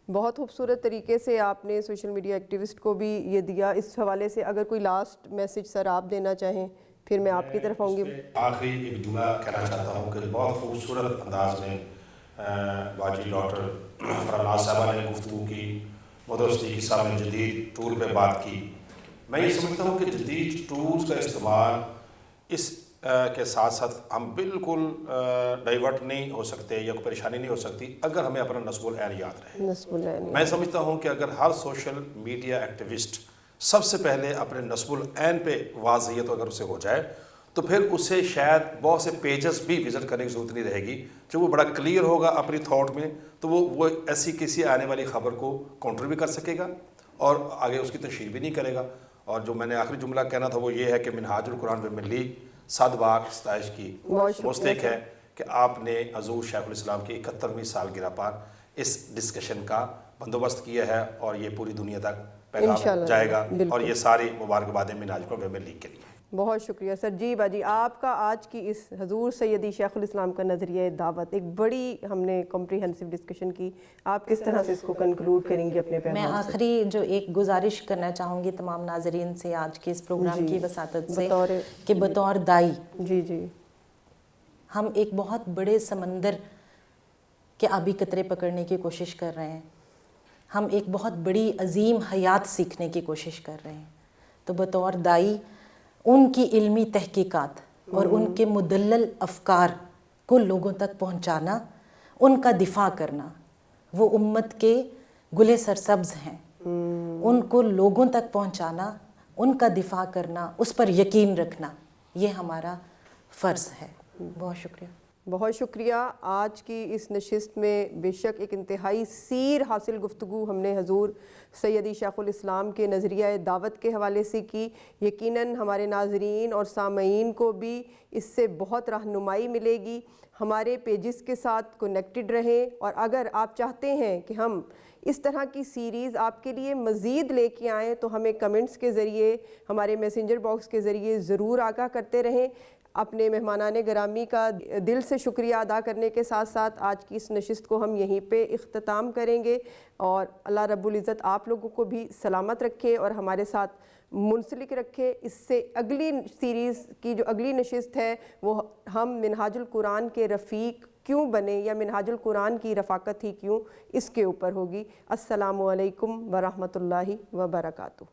بہت خوبصورت طریقے سے آپ نے سوشل میڈیا ایکٹیوسٹ کو بھی یہ دیا. اس حوالے سے اگر کوئی لاسٹ میسج سر آپ دینا چاہیں، پھر میں آپ کی طرف آؤں گی. آخری ایک جملہ کہنا چاہتا ہوں کہ بہت خوبصورت انداز میں باجی ڈاکٹر فرناز صاحبہ نے گفتگو کی، مدرستی کی صاحب نے جدید ٹول پہ بات کی. میں یہ سمجھتا ہوں کہ جدید ٹولز کا استعمال اس کے ساتھ ساتھ ہم بالکل ڈائیورٹ نہیں ہو سکتے یا کوئی پریشانی نہیں ہو سکتی اگر ہمیں اپنا نصب العین یاد رہے. میں سمجھتا ہوں کہ اگر ہر سوشل میڈیا ایکٹیوسٹ سب سے پہلے اپنے نصب العین پہ واضحیت اگر اسے ہو جائے تو پھر اسے شاید بہت سے پیجز بھی وزٹ کرنے کی ضرورت نہیں رہے گی. جو وہ بڑا کلیئر ہوگا اپنی تھاٹ میں تو وہ ایسی کسی آنے والی خبر کو کاؤنٹر بھی کر سکے گا اور آگے اس کی تشہیر بھی نہیں کرے گا. اور جو میں نے آخری جملہ کہنا تھا وہ یہ ہے کہ منہاج القرآن پہ ملی صد باغ ستائش کی مستحق ہے کہ آپ نے حضور شیخ الاسلام کی 71ویں سالگرہ پر اس ڈسکشن کا بندوبست کیا ہے اور یہ پوری دنیا تک پیغام جائے گا. اور یہ ساری مبارکبادیں منہاج القرآن میں لیگ کے لیے. بہت شکریہ سر. جی باجی، آپ کا آج کی اس حضور سیدی شیخ الاسلام کا نظریہ دعوت، ایک بڑی ہم نے کمپریہنسو ڈسکشن کی، آپ کس طرح سے اس کو کنکلوڈ کریں گے اپنے پیغام سے؟ میں آخری جو ایک گزارش کرنا چاہوں گی تمام ناظرین سے آج کے اس پروگرام کی وساطت سے کہ بطور دائی جی ہم ایک بہت بڑے سمندر کے آبی قطرے پکڑنے کی کوشش کر رہے ہیں. ہم ایک بہت بڑی عظیم حیات سیکھنے کی کوشش کر رہے ہیں. تو بطور دائی ان کی علمی تحقیقات اور ان کے مدلل افکار کو لوگوں تک پہنچانا، ان کا دفاع کرنا، وہ امت کے گلے سرسبز ہیں، ان کو لوگوں تک پہنچانا، ان کا دفاع کرنا، اس پر یقین رکھنا، یہ ہمارا فرض ہے. بہت شکریہ. بہت شکریہ. آج کی اس نشست میں بے شک ایک انتہائی سیر حاصل گفتگو ہم نے حضور سیدی شیخ الاسلام کے نظریہ دعوت کے حوالے سے کی. یقیناً ہمارے ناظرین اور سامعین کو بھی اس سے بہت رہنمائی ملے گی. ہمارے پیجز کے ساتھ کنیکٹڈ رہیں، اور اگر آپ چاہتے ہیں کہ ہم اس طرح کی سیریز آپ کے لیے مزید لے کے آئیں تو ہمیں کمنٹس کے ذریعے، ہمارے میسنجر باکس کے ذریعے ضرور آگاہ کرتے رہیں. اپنے مہمانان گرامی کا دل سے شکریہ ادا کرنے کے ساتھ ساتھ آج کی اس نشست کو ہم یہیں پہ اختتام کریں گے، اور اللہ رب العزت آپ لوگوں کو بھی سلامت رکھے اور ہمارے ساتھ منسلک رکھے۔ اس سے اگلی سیریز کی جو اگلی نشست ہے وہ ہم منہاج القرآن کے رفیق کیوں بنے، یا منہاج القرآن کی رفاقت ہی کیوں، اس کے اوپر ہوگی۔ السلام علیکم ورحمۃ اللہ وبرکاتہ۔